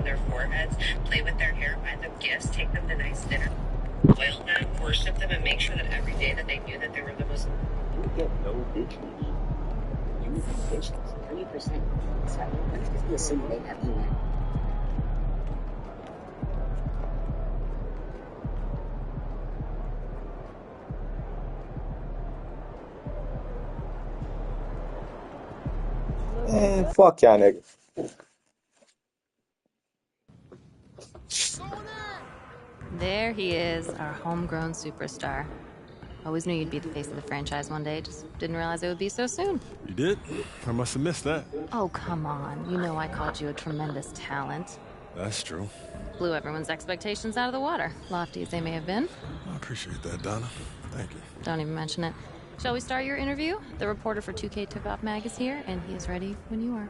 their foreheads, play with their hair, buy them gifts, take them to nice dinner, oil them, worship them, and make sure that every day that they knew that they were the most... You get no bitches. You get bitches, 30%. So let's just assume they have you now. Man, fuck y'all niggas. There he is, our homegrown superstar. Always knew you'd be the face of the franchise one day, just didn't realize it would be so soon. You did? I must have missed that. Oh, come on. You know I called you a tremendous talent. That's true. Blew everyone's expectations out of the water, lofty as they may have been. I appreciate that, Donna. Thank you. Don't even mention it. Shall we start your interview? The reporter for 2K Tip-Off Mag is here, and he is ready when you are.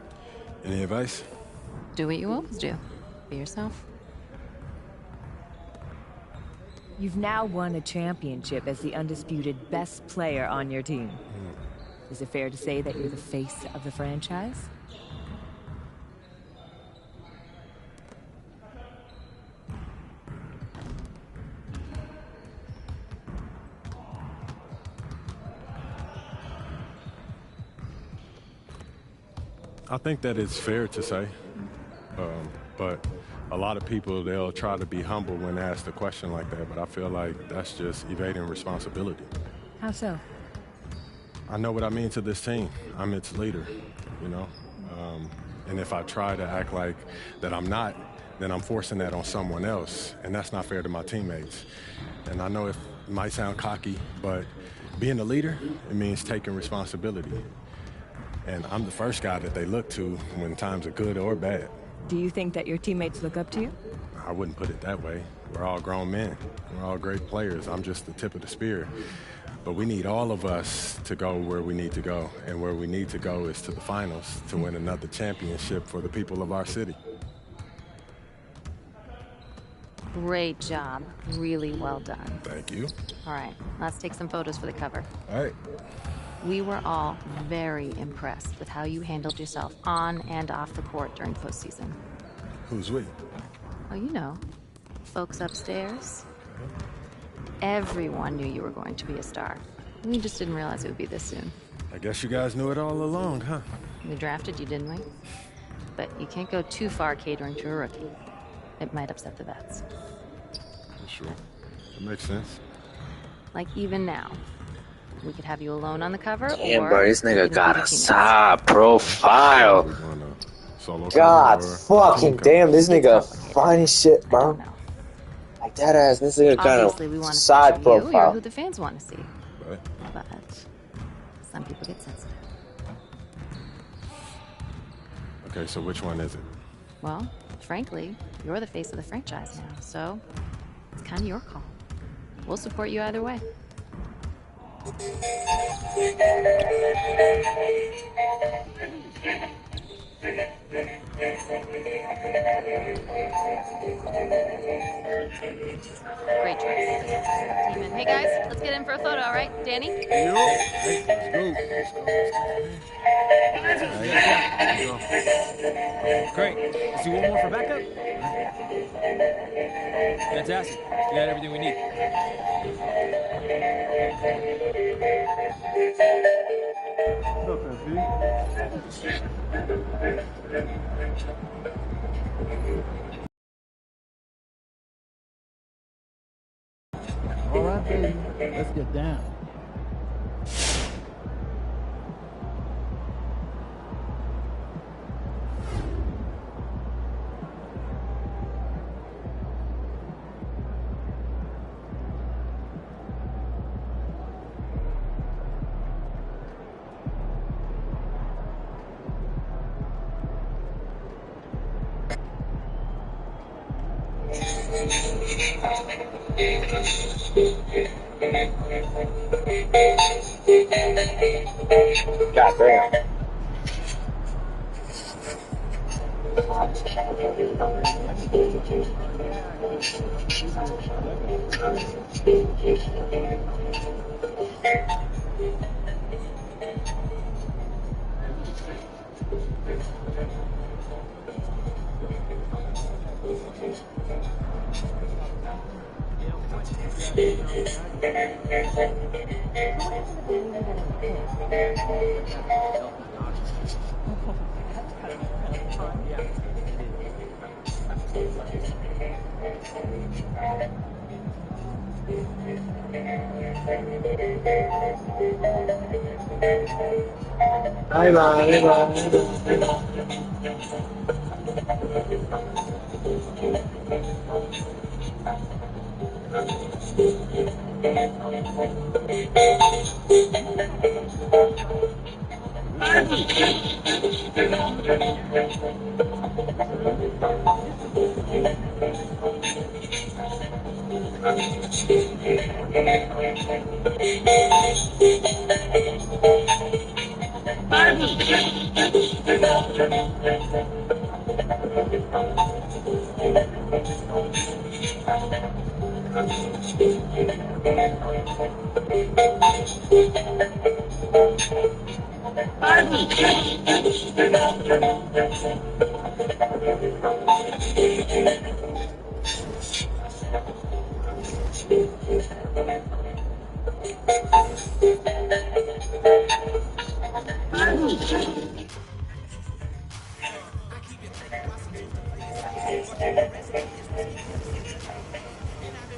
Any advice? Do what you always do. Be yourself. You've now won a championship as the undisputed best player on your team. Is it fair to say that you're the face of the franchise? I think that it's fair to say, but a lot of people, they'll try to be humble when asked a question like that, but I feel like that's just evading responsibility. How so? I know what I mean to this team. I'm its leader, you know? And if I try to act like that I'm not, then I'm forcing that on someone else, and that's not fair to my teammates. And I know it might sound cocky, but being a leader, it means taking responsibility. And I'm the first guy that they look to when times are good or bad. Do you think that your teammates look up to you? I wouldn't put it that way. We're all grown men. We're all great players. I'm just the tip of the spear. But we need all of us to go where we need to go. And where we need to go is to the finals to win another championship for the people of our city. Great job. Really well done. Thank you. All right, let's take some photos for the cover. All right. We were all very impressed with how you handled yourself on and off the court during postseason. Who's we? Oh, you know, folks upstairs. Everyone knew you were going to be a star. We just didn't realize it would be this soon. I guess you guys knew it all along, huh? We drafted you, didn't we? But you can't go too far catering to a rookie. It might upset the vets. Sure. That makes sense. Like even now. We could have you alone on the cover, Damn, or... bro, this nigga got a side profile. God fucking damn, this nigga fine as shit, bro. Like that ass, this nigga got a side profile. You're who the fans want to see. Right. But some people get sensitive. Okay, so which one is it? Well, frankly, you're the face of the franchise now, so it's kind of your call. We'll support you either way. Great choice. Hey guys, let's get in for a photo, all right? Danny? Yo. Hey, let's go. Great. Let's do one more for backup. Fantastic. We got everything we need. What's up, FB? All right, baby. Let's get down. God damn. Bye bye, bye bye.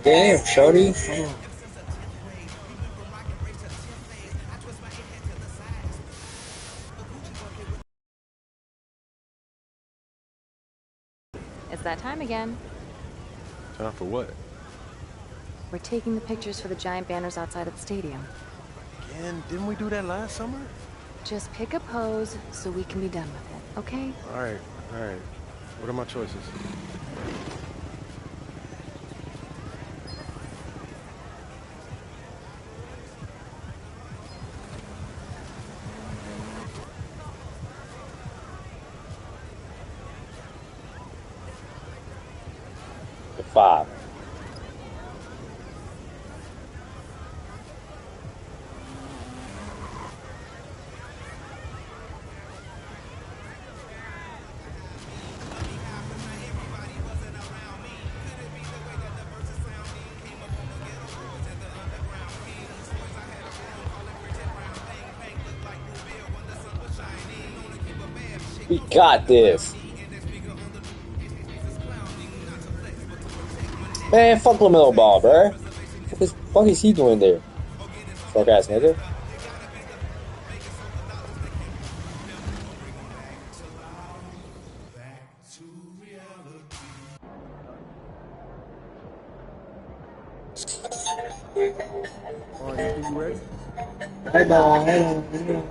Damn, shorty. It's that time again. Time for what? We're taking the pictures for the giant banners outside of the stadium. Again? Didn't we do that last summer? Just pick a pose so we can be done with it, okay? Alright, alright. What are my choices? The 5. We got this. Man, fuck LaMelo Ball, bruh. What the fuck is he doing there? Fuck ass nigga. Alright, you ready? Bye bye.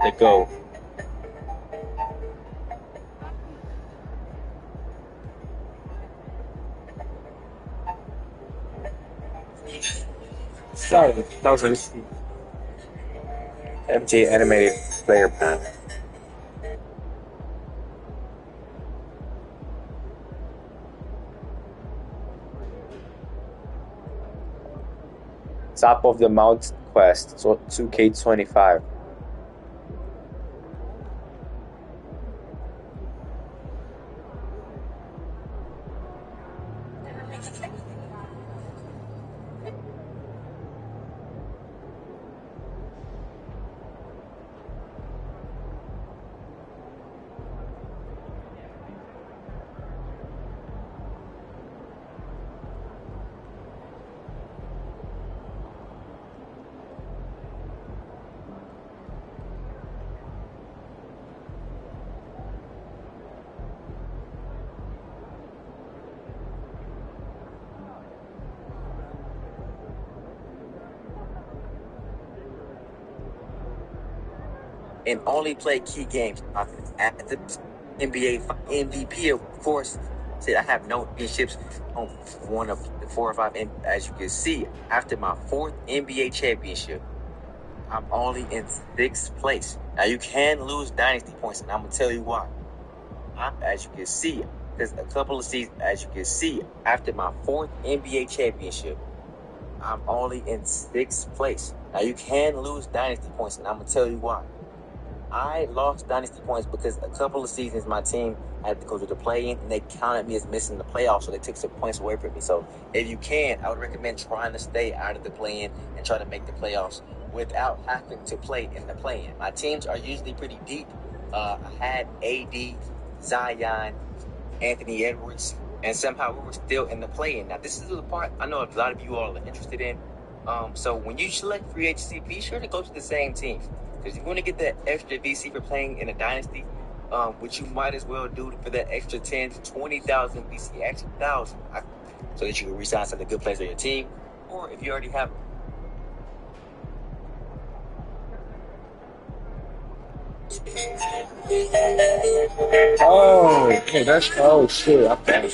Let go. Sorry, that was a MJ animated player panel. Top of the Mount Quest, so 2K25. and only played key games. At the NBA MVP, of course, said I have no championships on one of the 4 or 5. And as you can see, after my 4th NBA championship, I'm only in 6th place. Now you can lose dynasty points, and I'm gonna tell you why. As you can see, there's a couple of seasons. As you can see, after my 4th NBA championship, I'm only in 6th place. Now you can lose dynasty points, and I'm gonna tell you why. I lost dynasty points because a couple of seasons my team had to go to the play-in, and they counted me as missing the playoffs, so they took some points away from me. So if you can, I would recommend trying to stay out of the play-in and try to make the playoffs without having to play in the play-in. My teams are usually pretty deep. I had AD, Zion, Anthony Edwards, and somehow we were still in the play-in. Now, this is the part I know a lot of you all are interested in. So when you select free agency, be sure to go to the same teams. Because you want to get that extra VC for playing in a dynasty, which you might as well do for that extra 10 to 20,000 VC, actually 1,000, so that you can resign some of the good players on your team, or if you already have them. Oh, okay, that's shit. Okay.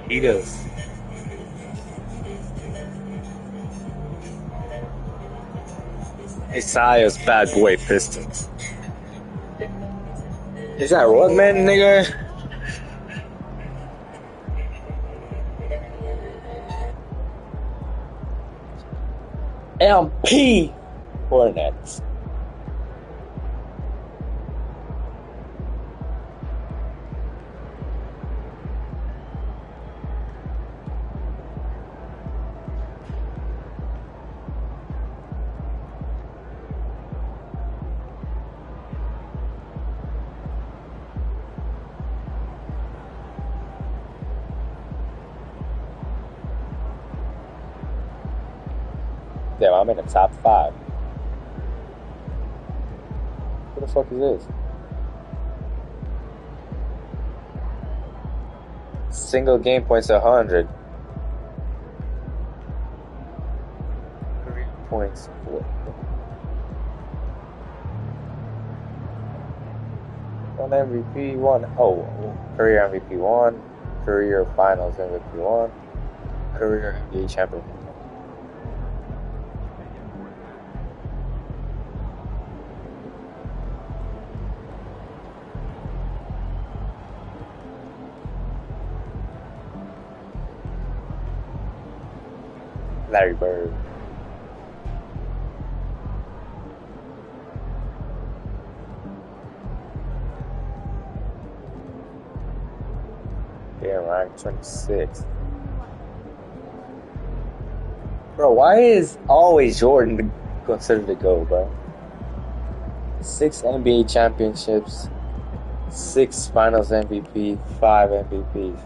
He does. Isaiah's Bad Boy Pistons. Is that Rodman, nigga? MP Hornets. Damn, I'm in the top 5. What the fuck is this? Single game points 100. 3 points split. One MVP, one. Oh, career MVP 1. Career Finals MVP 1. Career NBA champion. Larry Bird. Yeah, rank 26. Bro, why is always Jordan considered the GOAT, bro? 6 NBA championships, 6 Finals MVP, 5 MVPs.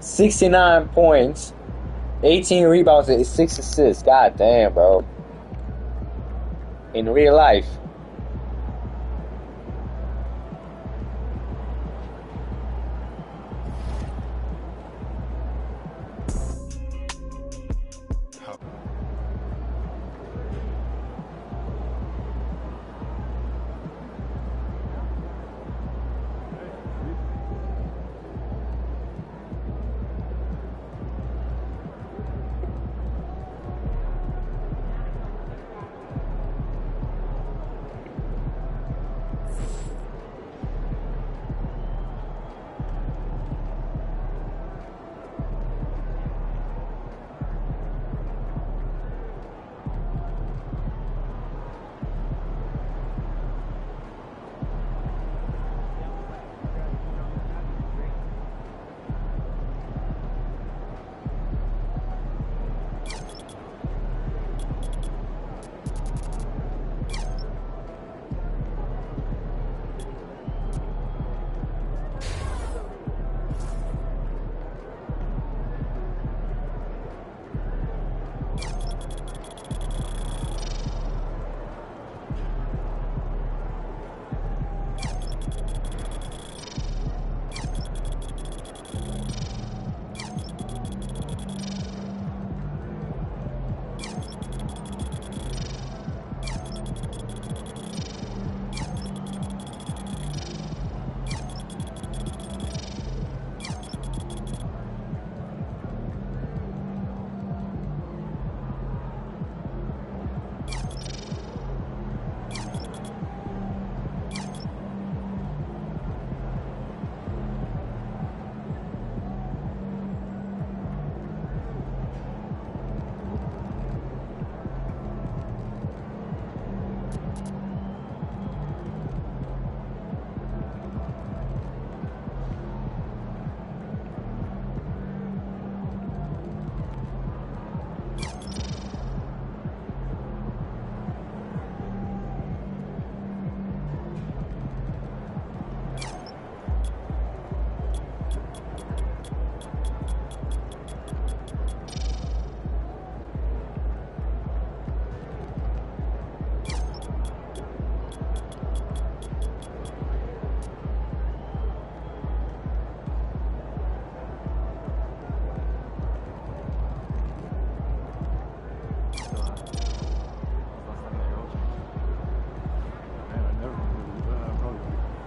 $69 points, 18 rebounds, and 6 assists. God damn, bro. In real life.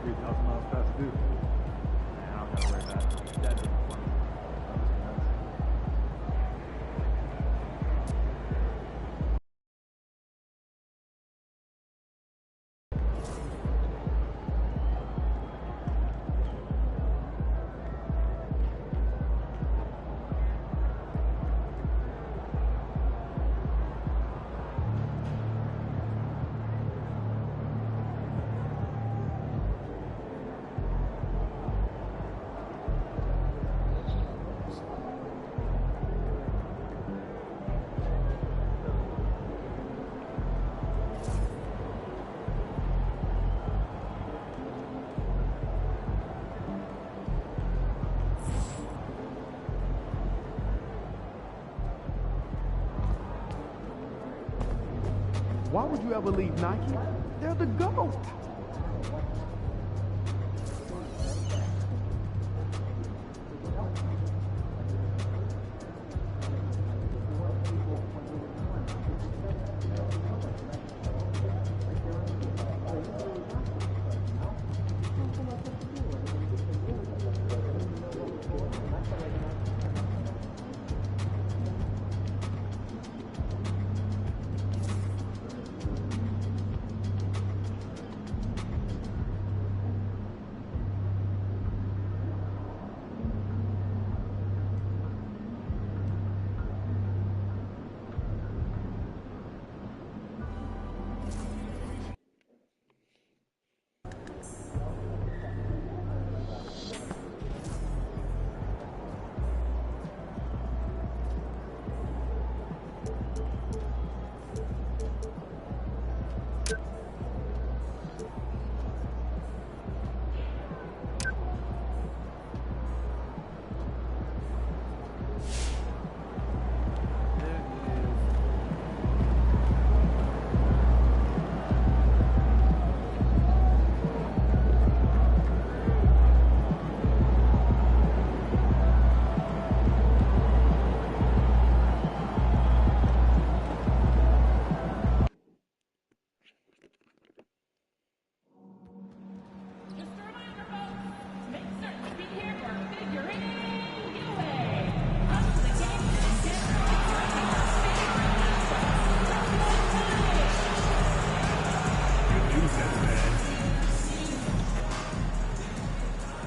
3,000 miles past due. Man, I'm gonna wear that. That doesn't fun. Why would you ever leave Nike? They're the GOAT.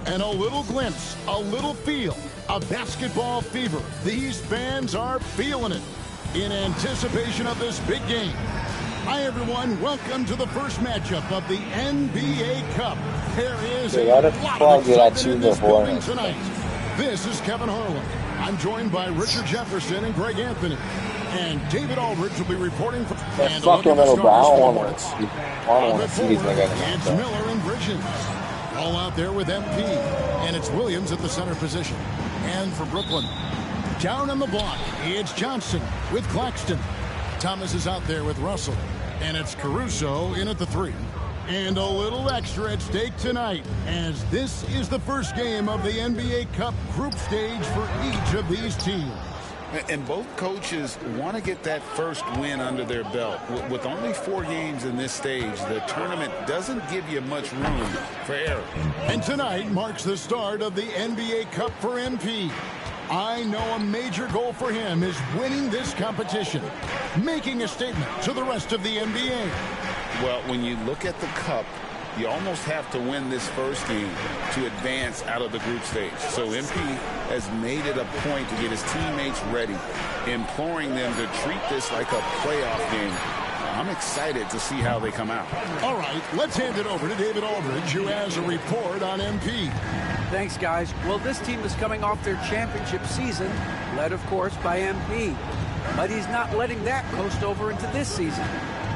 And a little glimpse, a little feel of basketball fever. These fans are feeling it in anticipation of this big game. Hi, everyone. Welcome to the first matchup of the NBA Cup. There is a lot of excitement in this building tonight. This is Kevin Harlan. I'm joined by Richard Jefferson and Greg Anthony. And David Aldridge will be reporting from that fucking little bro. I don't want to see these niggas. It's Miller and Bridges. All out there with MP. And it's Williams at the center position. And for Brooklyn, down on the block, it's Johnson with Claxton. Thomas is out there with Russell. And it's Caruso in at the 3. And a little extra at stake tonight, as this is the first game of the NBA Cup group stage for each of these teams. And both coaches want to get that first win under their belt. With only 4 games in this stage, the tournament doesn't give you much room for error. And tonight marks the start of the NBA Cup for MP. I know a major goal for him is winning this competition, making a statement to the rest of the NBA. Well, when you look at the Cup, you almost have to win this first game to advance out of the group stage. So MP has made it a point to get his teammates ready, imploring them to treat this like a playoff game. I'm excited to see how they come out. All right, let's hand it over to David Aldridge, who has a report on MP. Thanks, guys. Well, this team is coming off their championship season, led, of course, by MP. But he's not letting that coast over into this season.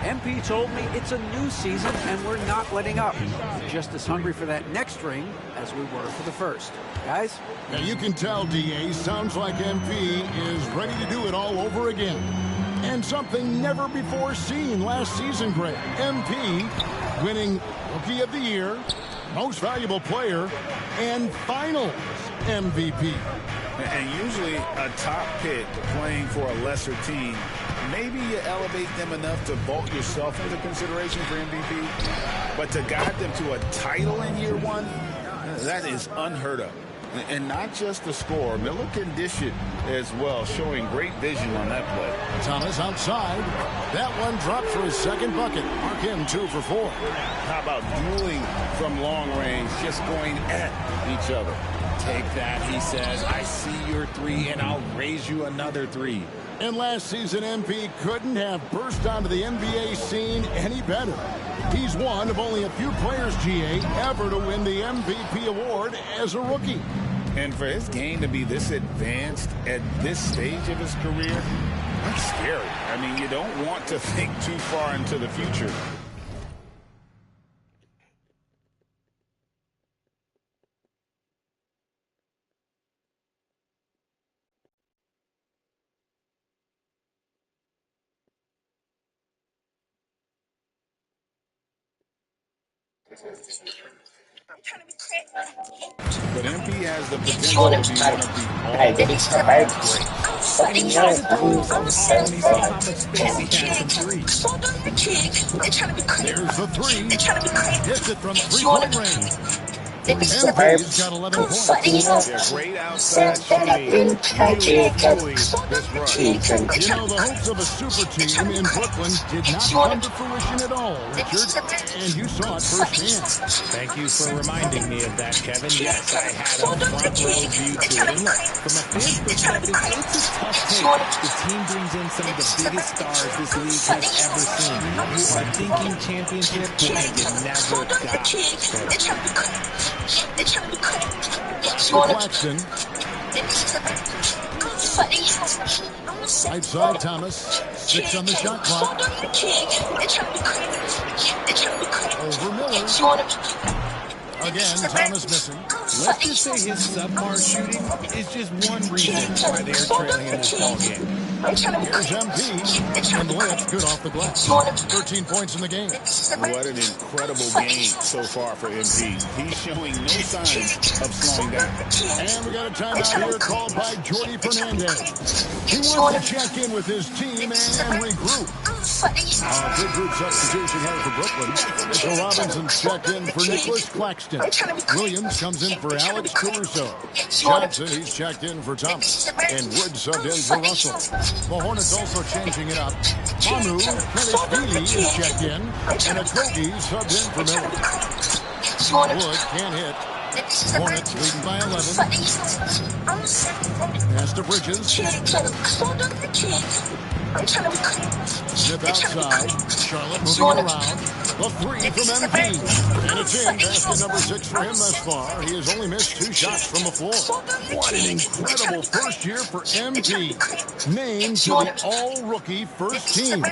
MP told me it's a new season, and we're not letting up. We're just as hungry for that next ring as we were for the first. Guys? Now you can tell, DA, sounds like MP is ready to do it all over again. And something never before seen last season, Greg. MP winning Rookie of the Year, Most Valuable Player, and Finals MVP. And usually a top pick playing for a lesser team Maybe you elevate them enough to vault yourself into consideration for MVP, but to guide them to a title in year one, that is unheard of. And not just the score. Miller can dish it as well, showing great vision on that play. Thomas outside. That one dropped for his second bucket. Mark him 2 for 4. How about dueling from long range, just going at each other? Take that, he says. I see your 3, and I'll raise you another 3. And last season, MP couldn't have burst onto the NBA scene any better. He's one of only a few players, GA, ever to win the MVP award as a rookie. And for his game to be this advanced at this stage of his career, that's scary. I mean, you don't want to think too far into the future. But MP has the potential to be one of the all-time greats. There's the 3. Hits it from 3-point range. MP's got 11 points. Yeah, great outside shooting. Really fueling this run. You know, the hopes of a super team in Brooklyn did not come to fruition at all, Richard. And you saw it firsthand. Thank you for reminding me of that, Kevin. Yes, I had a front row view to it. And look, from a fan's perspective, it's a tough take. The team brings in some of the biggest stars this league has ever seen. You are thinking championship, and you never got there. Claxton. Right side, Thomas. 6 on the shot clock. Over Miller. Again, Thomas missing. Let's just say his subpar shooting is just one reason why they're trailing in this ballgame. Here's MP, and the layup's good off the glass. 13 points in the game. What an incredible game so far for MP. He's showing no signs of slowing down. And we got a timeout here called by Jordi Fernandez. He wants to check in with his team and regroup. Big group substitution here for Brooklyn. Mitchell Robinson checked in for Nicholas Claxton. Williams comes in for Alex Caruso. Johnson, he's checked in for Thomas. And Wood subbed in for Russell. The Hornets also changing it up. Manu Kvelishvili is checked in. And Okogie subbed in for Miller. Wood can't hit. Hornets leading by 11. Pass to Bridges. Zip outside. Charlotte moving it around. The 3 from MP. And it's in. Basket number 6 for him thus far. He has only missed 2 shots from the floor. What an incredible first year for MP. Named to the all-rookie first team.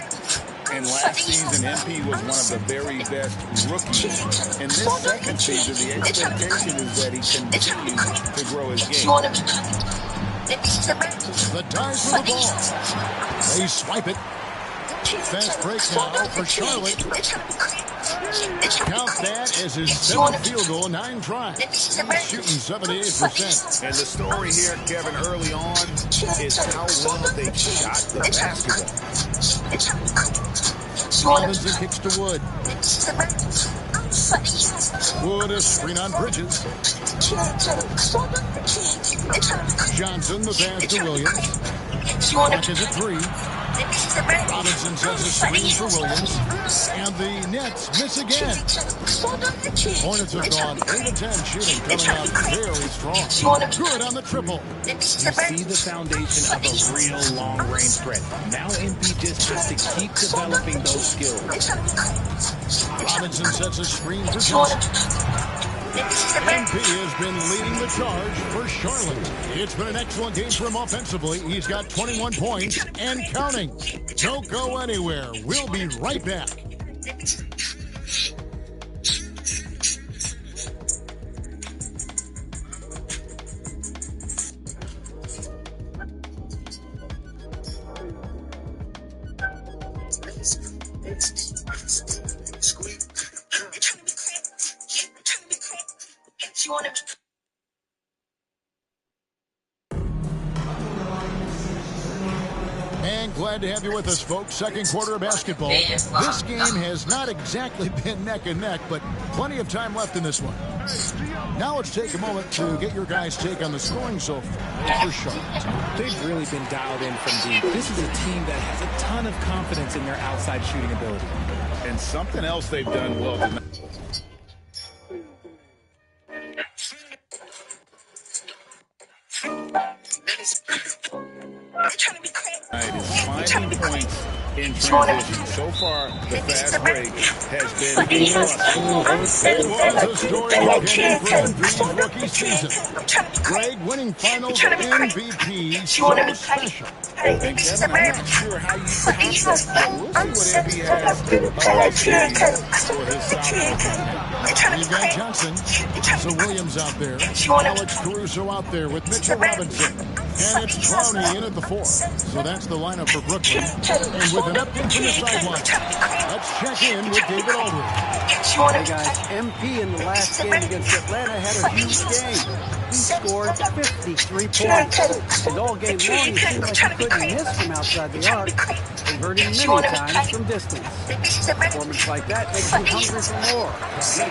And last season, MP was one of the very best rookies. In this second season, the expectation is that he continues to grow his game. The ties for the ball. They swipe it. Fast break now for Charlotte. Count that as his 7th field goal, 9 tries. Shooting 78%. And the story here, Kevin, early on is how well they shot the basketball. Robinson kicks to Wood. Wood is screen on Bridges. Johnson, the pass to Williams. Clock is at 3. Robinson sets a screen for Williams. And the Nets miss again. Hornets have gone 8 of 10 shooting, coming out very strong. Good on the triple. You see the foundation of a real long-range threat. Now MP just has to keep developing those skills. Robinson sets a screen for Johnson. MP has been leading the charge for Charlotte. It's been an excellent game for him offensively. He's got 21 points and counting. Don't go anywhere. We'll be right back. glad to have you with us, folks. Second quarter of basketball. This game has not exactly been neck and neck, but plenty of time left in this one. Now let's take a moment to get your guys' take on the scoring so far for Charlotte. They've really been dialed in from deep. This is a team that has a ton of confidence in their outside shooting ability. And something else they've done well tonight. Is finding points in transition. So far, the fast break has been a plus. It was a story of MVP's rookie season. Greg winning finals MVP, so special. And Kevin, I'm not sure how you count that, but we'll see what MP has for his South. You've got Johnson, so Williams out there, Alex Caruso out there with Mitchell Robinson, and it's Clowney in at the 4. So that's the lineup for Brooklyn. And with an update from the sideline, let's check in with David Aldridge. Hey guys, MP in the last game against Atlanta had a huge game. He scored 53 points. And all game long, he seemed like he couldn't miss from outside the arc, converting many times from distance. Performance like that makes you hungry for more.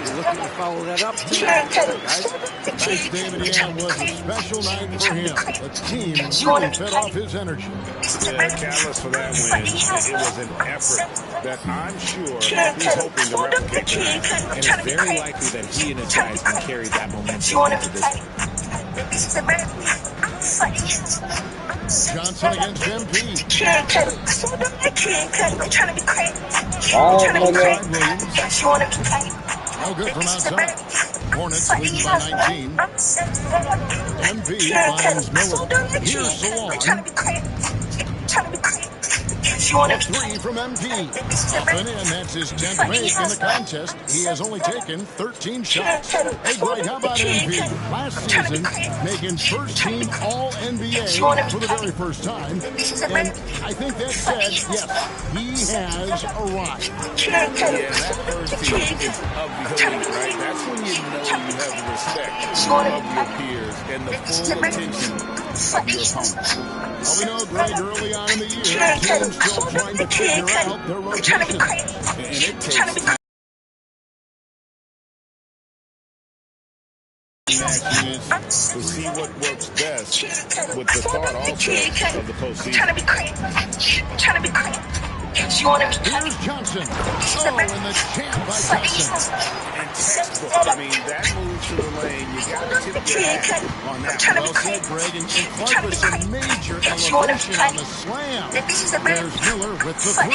You're looking to follow that up tonight, guys. Thanks, David. Yeah, it was a special night for him. The team really fed off his energy. Yeah, catalyst for that win. It was an effort that I'm sure he's hoping to replicate tonight. And it's very likely that he and his guys can carry that momentum into this one. Johnson against MP. No good from outside. Hornets leading by 19. MP finds Miller. Here's Salon. A 3 from MP. Up and in, that's his 10th make in the contest. He has only taken 13 shots. Hey, Greg, how about MP? Last season, making first-team All-NBA for the very first time. And I think that said, yes, he has arrived. Yeah, that first team is of the elite, right? That's when you know you have the respect of your peers and the full attention of your opponents. Well, we know, Greg, early on in the year, teams still trying to figure out their rotation. And it takes time. To see what works best with the thought also of the postseason. Here's Johnson. Oh, and the jam by Johnson. And textbook. I mean, that move to the lane, you got to tip your hat on that. Well said, Greg. And Clark with some major elevation on the slam. There's Miller with the 3.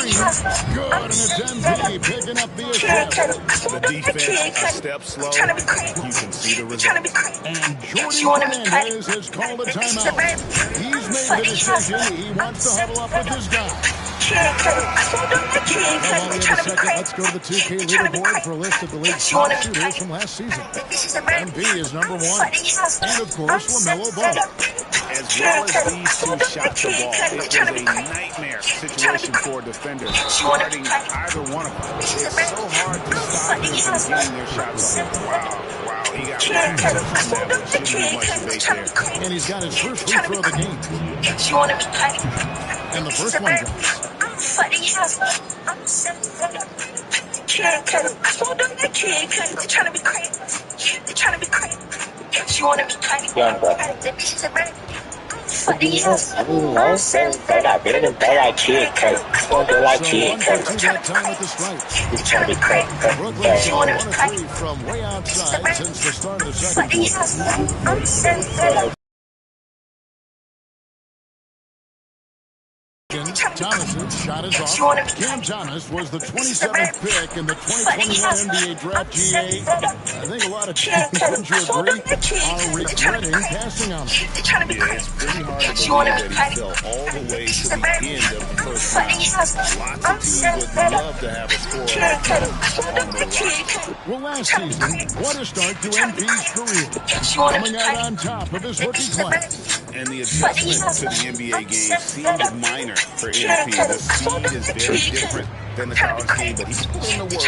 Good, and it's MP picking up the assist. The defense a step slow. You can see the result. And Jordan Fernandez has called a timeout. He's made the decision. He wants to huddle up with his guy. Now, wait a second. Let's go to the 2K leaderboard for a list of the league's top shooters from last season. MP is number 1. And, of course, LaMelo Ball. As well as these two shot the ball, it was a nightmare situation for a defender guarding either one of them. It's so hard to stop them from getting their shots off. Wow, he got whacked from that one. Shouldn't be much debate there. And he's got his first free throw of the game. And the first one drops. Brooklyn shot 1 of 3 from way outside since the start of the second quarter. Thomas's shot is off. Cam Thomas was the 27th pick in the 2021 NBA Draft GA. I think a lot of teams, wouldn't you agree, are regretting passing on him. Yeah, it's pretty hard to believe that he fell all the way to the end of the first round. Lots of teams would love to have a score on their roster. Well, last season, what a start to MP's career. Coming out on top of his rookie class. And the adjustment to the NBA game seemed minor for MP. The speed is very different than the college game, but he put in the work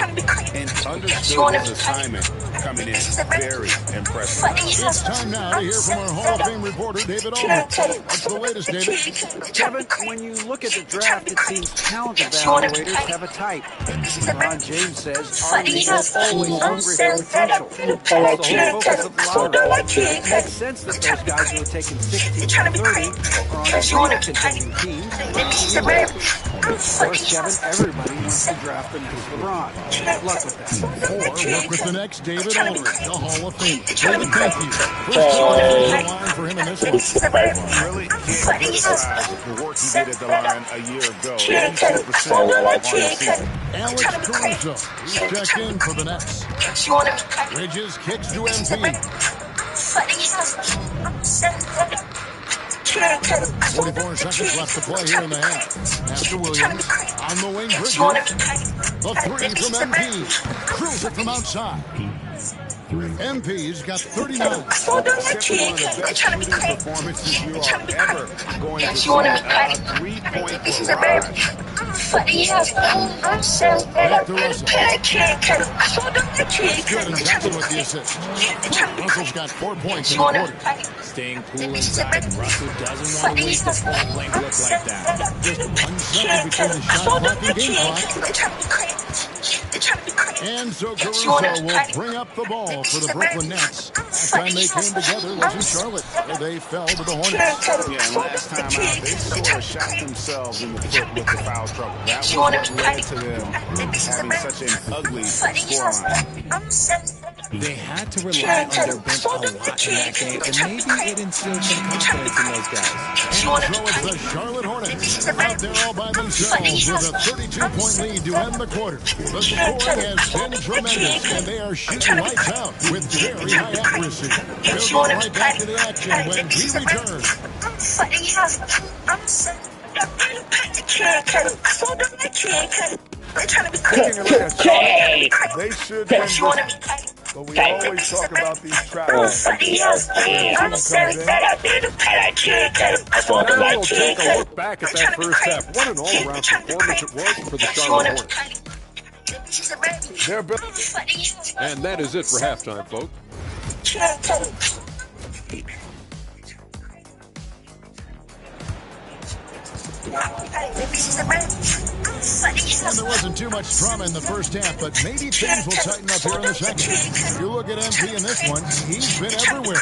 and understood his assignment coming in. Very impressive. It's time now to hear from our Hall of Fame reporter, David Aldridge. What's the latest, David? Kevin, when you look at the draft, it seems talent evaluators have a type. LeBron James says our league is always hungry for potential. That's the whole focus of the lottery. It makes sense that those guys who are taken 16 to 30 are on the title contending teams. Of course, Kevin, everybody wants to draft them against LeBron. Good luck with that. Or work with the next David Aldridge, the Hall of Fame. David, thank you. First line for him in this one. Really can't criticize the work he did at the line a year ago. 82% on the season. Alex Caruso, he's checked in for the Nets. Bridges kicks to MP. 44 seconds left to play here in the half. Pass to Williams. On the wing, Bridges. The three from MP. Drills it from outside. MP's got 39. One of the best shooting performances you are ever going to see. A 3-point barrage. Back to Russell. It's good, and Jackson with the assist. Russell's got 4 points in the quarter. Staying cool inside. Russell doesn't want to waste the ball playing look like that. Just 1 second between the shot clock and game clock. And so Caruso will bring up the ball for the Brooklyn Nets. Last time they came together was in Charlotte, where they fell to the Hornets. Yeah, and last time out, they sort of shot themselves in the foot with the foul trouble. That was what led to them having such an ugly scoreline. They had to rely on their bench a lot in that game, and maybe it instilled some confidence in those guys. And so it's the Charlotte Hornets out there all by themselves with a 32-point lead to end the quarter. The scoring has been tremendous, and they are shooting lights out with very high accuracy. We'll get right back to the action when we return. They should win this, but we always talk about these traps. Now we'll take a look back at that first half. What an all-around performance it was for the Charlotte Hornets. And that is it for halftime, folks. And there wasn't too much drama in the first half, but maybe things will tighten up here in the second. If you look at MP in this one, he's been everywhere.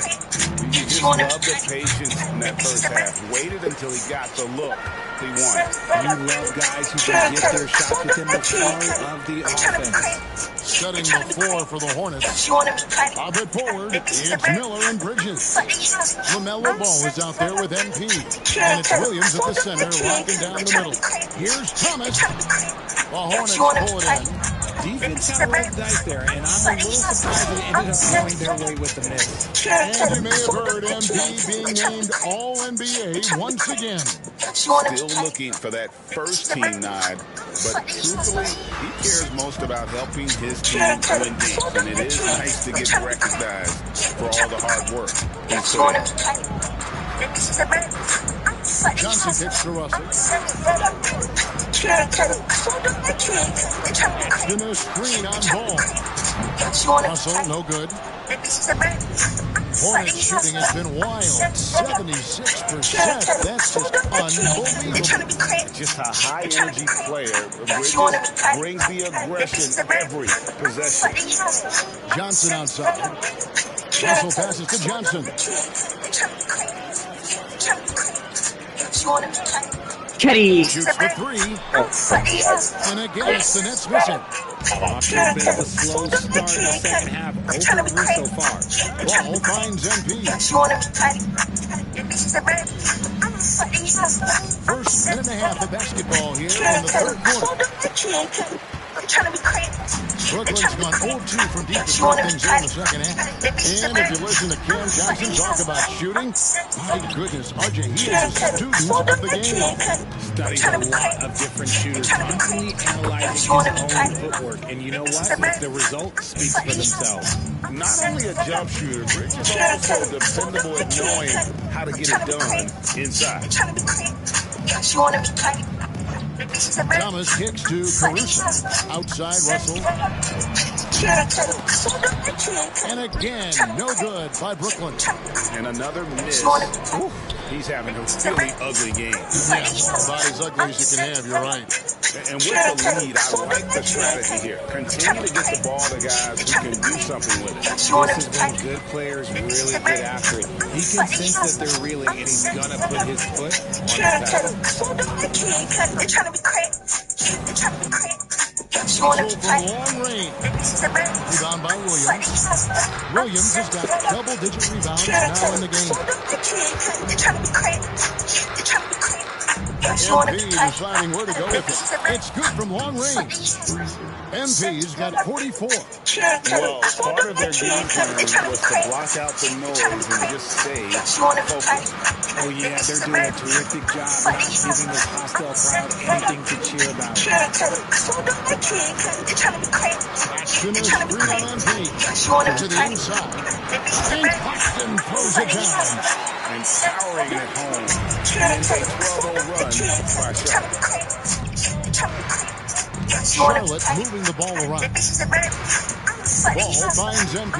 You just love the patience in that first half. Waited until he got the look he wanted. You love guys who can get their shots within the flow of the offense. Setting the floor for the Hornets. Pop it forward. It's Miller and Bridges. LaMelo Ball is out there with MP. And it's Williams at the center, locking down the middle. Here's Thomas. The Hornets pull it in. Defense got a roll of dice there, and I'm a little surprised they ended up going their way with the miss. And you may have heard MP being named All-NBA once again. Still looking for that first team nod, but truthfully, he cares most about helping his team win games, and it is nice to get recognized for all the hard work he's put in. Johnson kicks to Russell. Then a screen on Ball. Russell, no good. Hornets shooting has been wild. 76%. That's just unbelievable. Just a high-energy player. Bridges brings the aggression every possession. Johnson outside. Russell passes to Johnson. Kenny shoots the three. And again, it's the Nets missing. Off to a bit of a slow start in the second half. Over so far. Ball finds MP. First minute and a half of basketball here in the third quarter. Brooklyn's gone 0-2 from deep to start things here in the second half. And if you listen to Cam Johnson talk about shooting, my goodness, RJ, he is a student of the game. Studies a lot of different shooters, constantly analyzing his own footwork. And you know what? The results speak for themselves. Not only a jump shooter, Bridges is also dependable at knowing how to get it done inside. Thomas kicks to Caruso. Outside, Russell. And again, no good by Brooklyn. And another miss. Ooh, he's having a really ugly game. Yeah, about as ugly as you can have, you're right. And with the lead, I like the strategy here. Continue to get the ball to guys who can do something with it. This is when good players really get after it. He can sense that they're reeling, and he's going to put his foot on the pedal. From long range. Rebound by Williams. Williams has got double-digit rebounds now in the game. MP deciding where to go with it. It's good from long range. MP's got 44. Well, part of their game plan was to block out the noise and just stay focused. Oh, yeah, they're doing a terrific job not giving this hostile crowd anything to cheer about. Claxton is free on MP. To the inside. And Claxton throws it down. And powering it home. And a 12-0 run by Charlotte moving the ball around. Ball finds MP.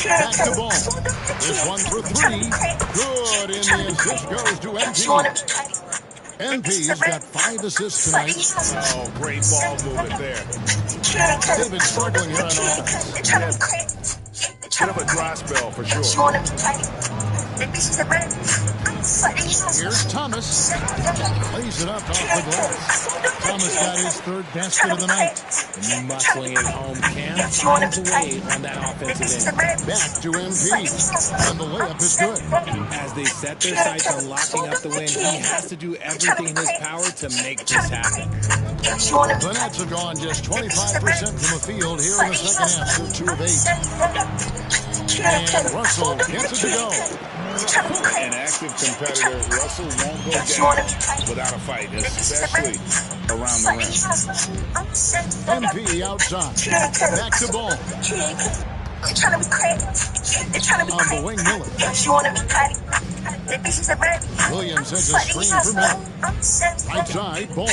Back to ball. This one for three. Good in the assist goes to MP. MP's got 5 assists tonight. Oh, great ball movement there. They've been struggling here on offense. Bit of a dry spell for sure. Here's Thomas. Lays it up off the glass. Thomas got his 3rd basket of the night. Muscling it home. Cam finds a way on that offensive end. Back to MP. And the layup is good. As they set their sights on locking up the win, he has to do everything in his power to make this happen. The Nets have gone just 25% from the field here in the second half. They're 2 of 8. And Russell gets it to go. An active competitor, Russell won't go down without a fight, especially around the rim. MP outside. Back to ball. On the wing, Miller. Williams has a screen for Miller. Right side, ball.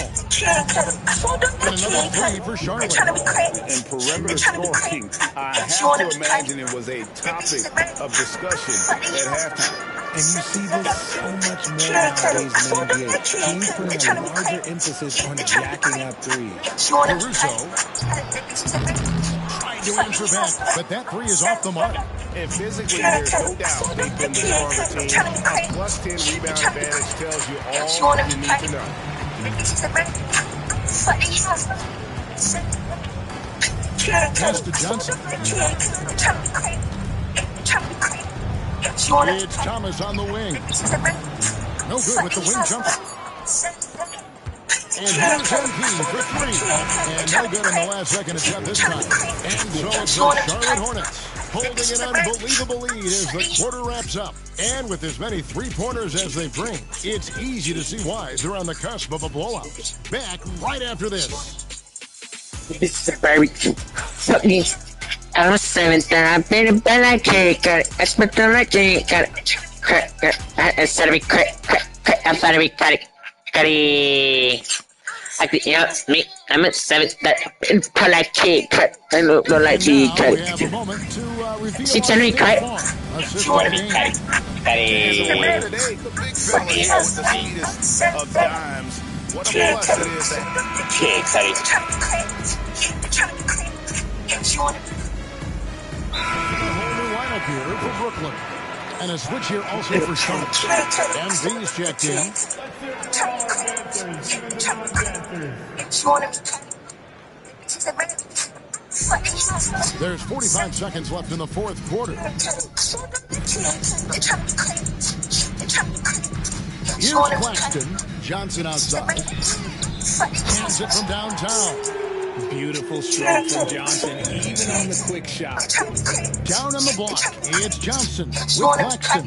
And another 3 for Charlotte. And perimeter scoring, I have to imagine it was a topic of discussion at halftime. And you see this so much more nowadays in the NBA. Teams putting a larger emphasis on jacking up threes. Caruso trying to answer back, but that 3 is off the mark. And physically, there's no doubt they've been the stronger team. A +10 rebound advantage tells you all you need to know. Pass to Johnson. It's Thomas on the wing. No good with the wing jumper. And here's MP for 3. And no good in the last second attempt this time. And so it's the Charlotte Hornets holding an unbelievable lead as the quarter wraps up. And with as many 3-pointers as they bring, it's easy to see why they're on the cusp of a blowout. Back right after this. This is a barbecue. I'm 7th and I've been a bella cake. I spent the night cake. I said to be quick. I thought to be quick. Me, I'm at 7th. I've been a bella cake. I don't like to eat cake. She's telling me quick. Today, the big fella here with the sweetest of dimes. What a plus it is. A whole new lineup here for Brooklyn. And a switch here also for Charlotte. MP's checked in. There's 45 seconds left in the 4th quarter. Here's Claxton. Johnson outside. Hands it from downtown. Beautiful stroke from Johnson, even on the quick shot. Down on the block, it's Johnson with Claxton.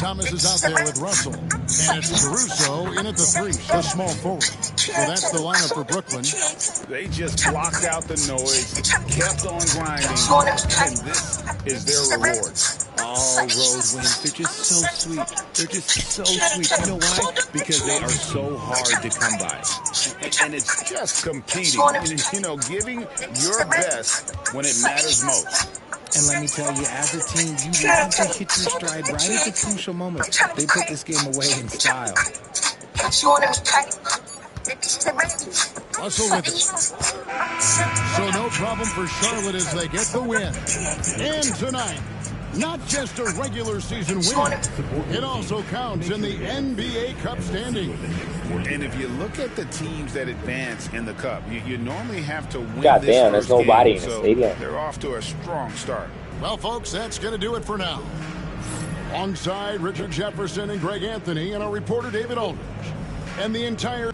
Thomas is out there with Russell. And it's Caruso in at the 3, the small forward. So that's the lineup for Brooklyn. They just blocked out the noise, kept on grinding, and this is their reward. All road wins. They're just so sweet. They're just so sweet. You know why? Because they are so hard to come by. And it's just competing, you know, giving your best when it matters most. And let me tell you, as a team, you want to hit your stride right at the crucial moments. They put this game away in style. Russell with it. So no problem for Charlotte as they get the win. And tonight, not just a regular season win, it also counts in the NBA Cup standing. And if you look at the teams that advance in the Cup, you normally have to win God this damn, there's first nobody game, in the so stadium. they're off to a strong start. Well, folks, that's going to do it for now. Alongside Richard Jefferson and Greg Anthony and our reporter David Aldridge. And the entire...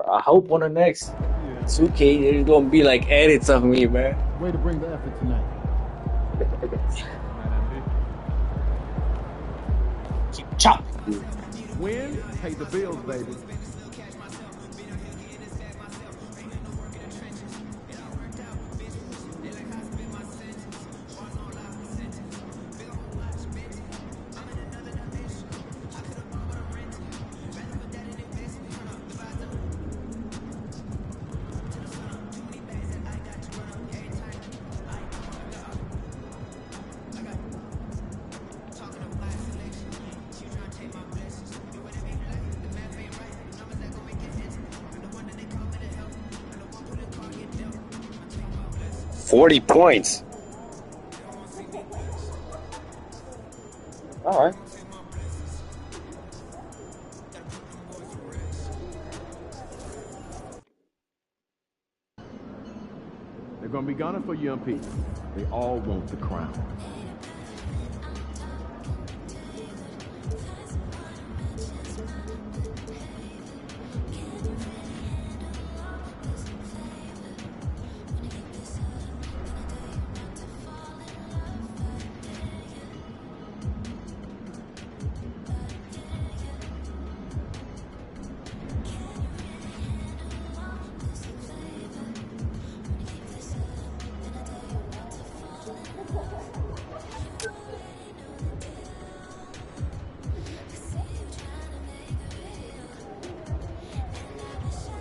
I hope on the next 2K there's gonna be like edits of me, man. Way to bring the effort tonight. Keep chopping. Win, pay the bills, baby. $40. All right. They're going to be gunning for young people. They all want the crown.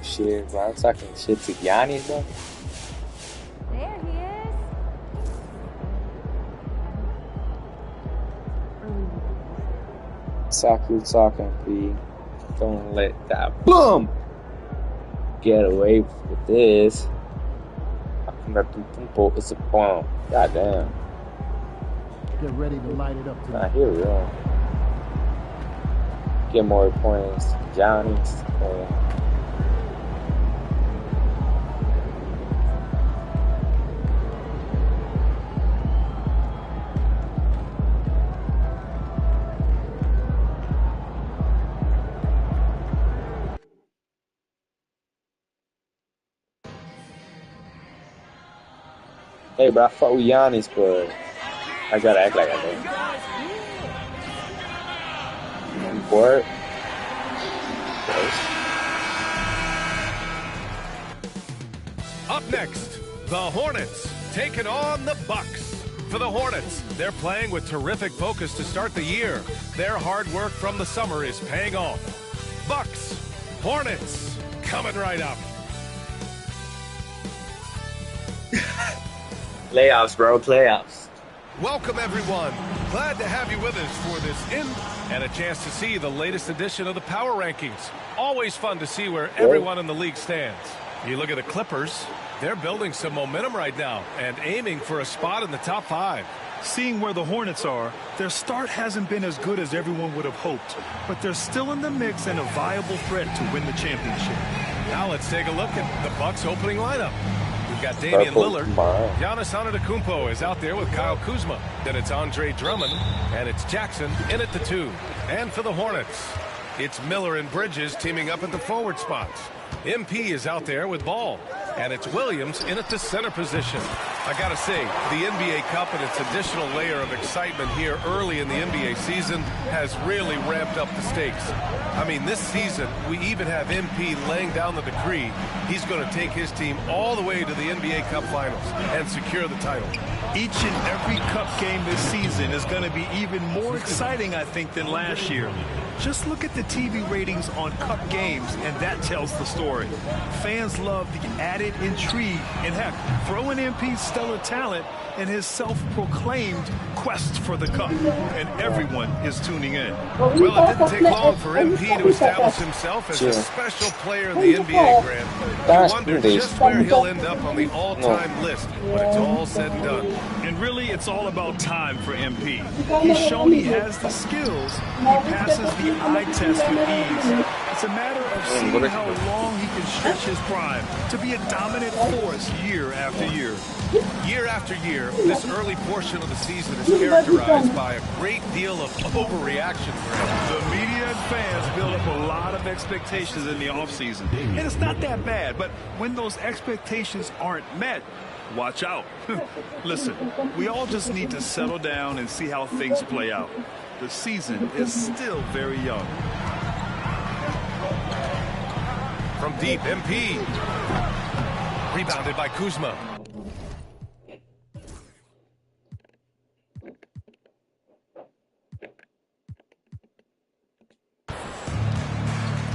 Shit, bro. I'm talking shit to Giannis, bro. There he is. Saku talking, P. Don't let that boom get away with this. It's a bomb. Goddamn. Get ready to light it up tonight. Nah, here we go. Get more points. Giannis. Hey, bro, I fuck with Giannis, but I gotta act like I don't. Bored. Up next, the Hornets taking on the Bucks. For the Hornets, they're playing with terrific focus to start the year. Their hard work from the summer is paying off. Bucks, Hornets, coming right up. Playoffs, bro, playoffs. Welcome, everyone. Glad to have you with us for this and a chance to see the latest edition of the Power Rankings. Always fun to see where everyone in the league stands. You look at the Clippers, they're building some momentum right now and aiming for a spot in the top 5. Seeing where the Hornets are, their start hasn't been as good as everyone would have hoped, but they're still in the mix and a viable threat to win the championship. Now let's take a look at the Bucks' opening lineup. got Damian Lillard. Giannis Antetokounmpo is out there with Kyle Kuzma. Then it's Andre Drummond, and it's Jackson in at the 2. And for the Hornets, it's Miller and Bridges teaming up at the forward spots. MP is out there with Ball, and it's Williams in at the center position. I gotta say, the NBA Cup and its additional layer of excitement here early in the NBA season has really ramped up the stakes. I mean, this season, we even have MP laying down the decree he's going to take his team all the way to the NBA Cup Finals and secure the title. Each and every Cup game this season is going to be even more exciting, I think, than last year. Just look at the TV ratings on Cup games, and that tells the story. Fans love the added intrigue, and heck, throw in MP's stellar talent and his self-proclaimed quest for the Cup, and everyone is tuning in. Well, it didn't take long for MP to establish himself as a special player in the NBA, Grant. You wonder just where he'll end up on the all-time list when it's all said and done. And really, it's all about time for MP. He's shown he has the skills. He passes the eye test with ease. It's a matter of seeing how long he can stretch his prime to be a dominant force year after year. Year after year, this early portion of the season is characterized by a great deal of overreaction. The media and fans build up a lot of expectations in the offseason. And it's not that bad, but when those expectations aren't met, watch out. Listen, we all just need to settle down and see how things play out. The season is still very young. From deep, MP. Rebounded by Kuzma.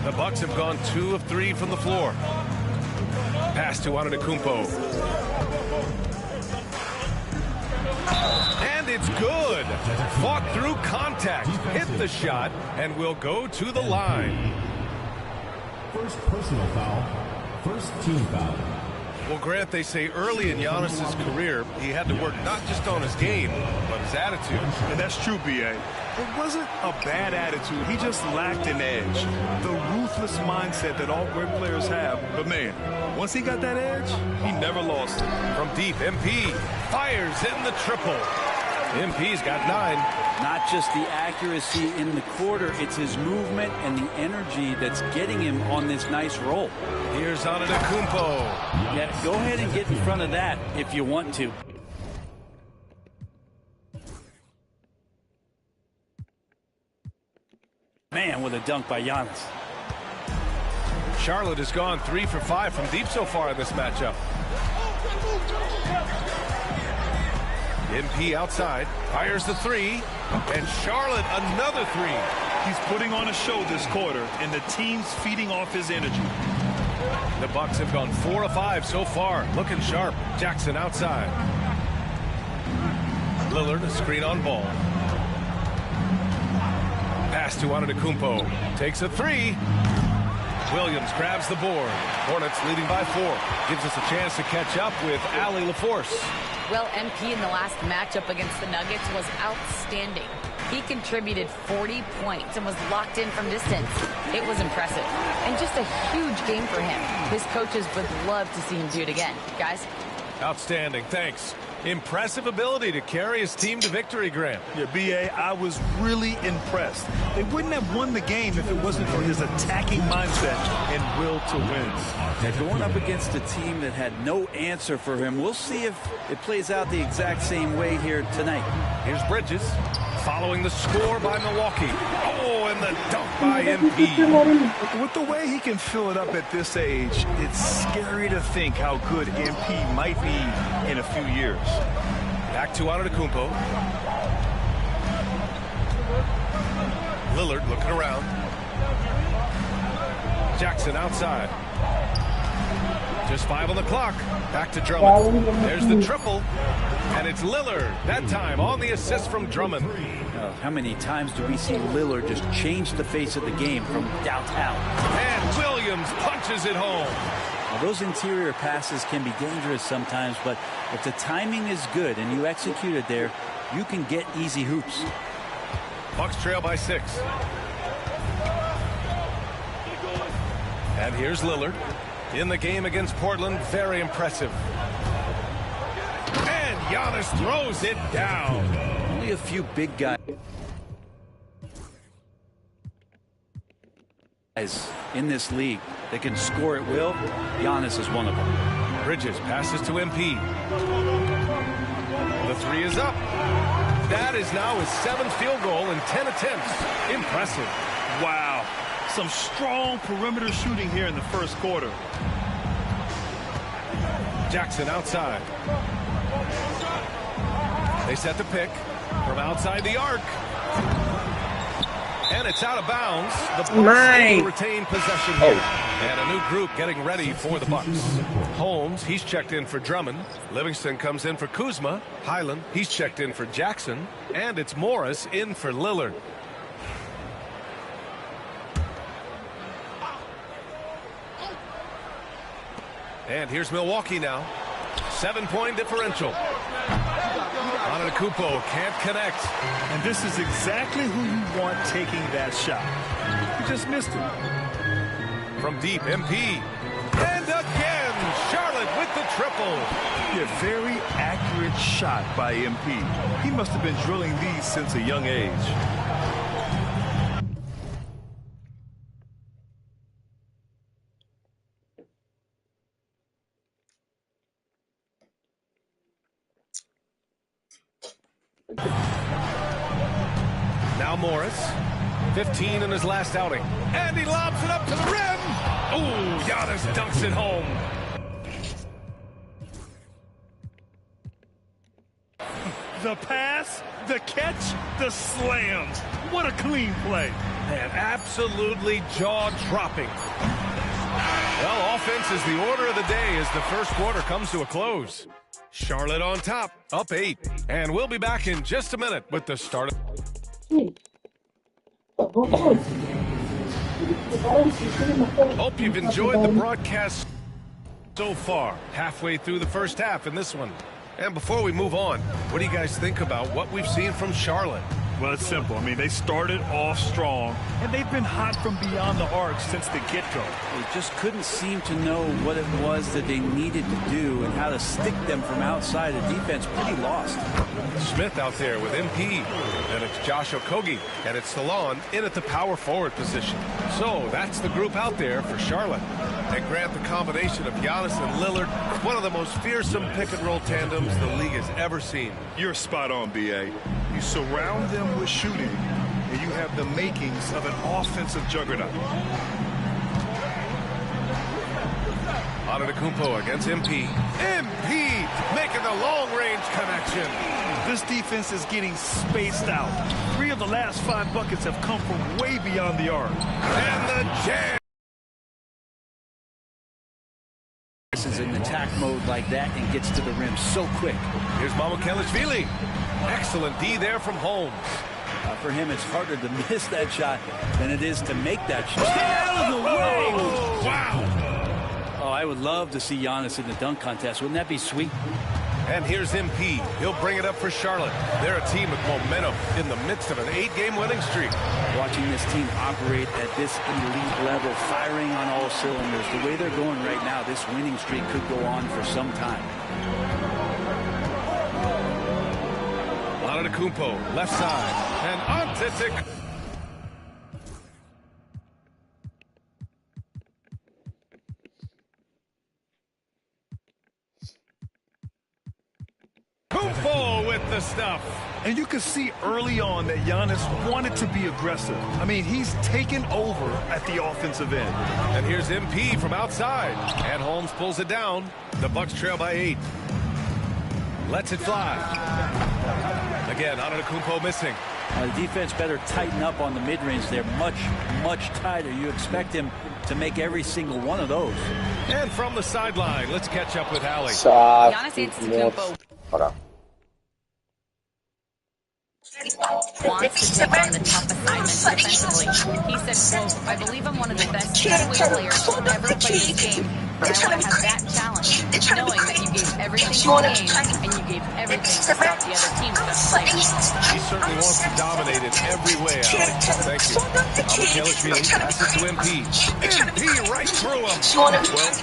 The Bucks have gone 2 of 3 from the floor. Pass to Antetokounmpo. And it's good. Fought through contact, hit the shot, and will go to the line. First personal foul, first team foul. Well, Grant, they say early in Giannis's career, he had to work not just on his game, but his attitude. And that's true, B.A. It wasn't a bad attitude. He just lacked an edge. The ruthless mindset that all great players have. But, man, once he got that edge, he never lost it. From deep, MP fires in the triple. MP's got 9. Not just the accuracy in the quarter, it's his movement and the energy that's getting him on this nice roll. Here's Antetokounmpo. Yeah, go ahead and get in front of that if you want to. Man, what a dunk by Giannis. Charlotte has gone 3 for 5 from deep so far in this matchup. MP outside, fires the 3, and Charlotte another 3. He's putting on a show this quarter, and the team's feeding off his energy. The Bucks have gone 4 of 5 so far, looking sharp. Jackson outside. Lillard, a screen on Ball. Pass to Antetokounmpo, takes a 3. Williams grabs the board. Hornets leading by 4. Gives us a chance to catch up with Allie LaForce. Well, MP in the last matchup against the Nuggets was outstanding. He contributed 40 points and was locked in from distance. It was impressive. And just a huge game for him. His coaches would love to see him do it again. Guys? Outstanding. Thanks. Impressive ability to carry his team to victory, Grant. Yeah, B.A., I was really impressed. They wouldn't have won the game if it wasn't for his attacking mindset and will to win. They're going up against a team that had no answer for him. We'll see if it plays out the exact same way here tonight. Here's Bridges following the score by Milwaukee. Oh, and the dunk by MP. With the way he can fill it up at this age, it's scary to think how good MP might be in a few years. Back to Antetokounmpo. Lillard looking around. Jackson outside. Just 5 on the clock. Back to Drummond. There's the triple. And it's Lillard. That time on the assist from Drummond. How many times do we see Lillard just change the face of the game from downtown? And Williams punches it home. Now, those interior passes can be dangerous sometimes, but if the timing is good and you execute it there, you can get easy hoops. Bucks trail by 6. And here's Lillard. In the game against Portland, very impressive. Giannis throws it down. Only a few big guys in this league that can score at will. Giannis is one of them. Bridges passes to MP. The three is up. That is now his 7th field goal in 10 attempts. Impressive. Wow. Some strong perimeter shooting here in the first quarter. Jackson outside. They set the pick from outside the arc. And it's out of bounds. The Bucks will retain possession here. And a new group getting ready for the Bucks. Holmes, he's checked in for Drummond. Livingston comes in for Kuzma. Highland, he's checked in for Jackson. And it's Morris in for Lillard. And here's Milwaukee now. 7-point differential. Antetokounmpo can't connect. And this is exactly who you want taking that shot. You just missed it. From deep, MP. And again, Charlotte with the triple. A very accurate shot by MP. He must have been drilling these since a young age. Now Morris, 15 in his last outing. And he lobs it up to the rim. Ooh, Giannis dunks it home. The pass, the catch, the slams. What a clean play. Man, absolutely jaw-dropping. Well, offense is the order of the day as the first quarter comes to a close. Charlotte on top, up 8. And we'll be back in just a minute with the start. Hope you've enjoyed the broadcast so far. Halfway through the first half in this one. And before we move on, what do you guys think about what we've seen from Charlotte? Well, it's simple. I mean, they started off strong, and they've been hot from beyond the arc since the get-go. They just couldn't seem to know what it was that they needed to do and how to stick them from outside. The defense pretty lost. Smith out there with MP, and it's Josh Okogie, and it's Salon in at the power forward position. So that's the group out there for Charlotte. And Grant, the combination of Giannis and Lillard, one of the most fearsome pick-and-roll tandems the league has ever seen. You're spot on, B.A. You surround them with shooting, and you have the makings of an offensive juggernaut. Antetokounmpo against MP. MP making the long-range connection. This defense is getting spaced out. 3 of the last 5 buckets have come from way beyond the arc. And the jam. This is in attack mode like that and gets to the rim so quick. Here's Mamukelashvili. Excellent D there from Holmes. For him, it's harder to miss that shot than it is to make that shot. Stay out of the way! Wow! Oh, I would love to see Giannis in the dunk contest. Wouldn't that be sweet? And here's MP. He'll bring it up for Charlotte. They're a team with momentum in the midst of an 8-game winning streak. Watching this team operate at this elite level, firing on all cylinders, the way they're going right now, this winning streak could go on for some time. Antetokounmpo, left side. And Antetokounmpo. Kumpo with the stuff. And you can see early on that Giannis wanted to be aggressive. I mean, he's taken over at the offensive end. And here's MP from outside. And Holmes pulls it down. The Bucks trail by 8. Lets it fly. Again, Antetokounmpo missing. The defense better tighten up on the mid-range. They're much, much tighter. You expect him to make every single one of those. And from the sideline, let's catch up with Allie. Giannis Antetokounmpo. Hold on. Wants to take on the tough assignment defensively. He said, quote, I believe I'm one of the best two-way players to ever play this game. But I want to have that challenge, knowing that you gave everything to the game and you gave everything to stop the other team's best players. He certainly wants to dominate in every way, Allie. Thank you. Mamukelashvili passes to MP. MP right through him. Well,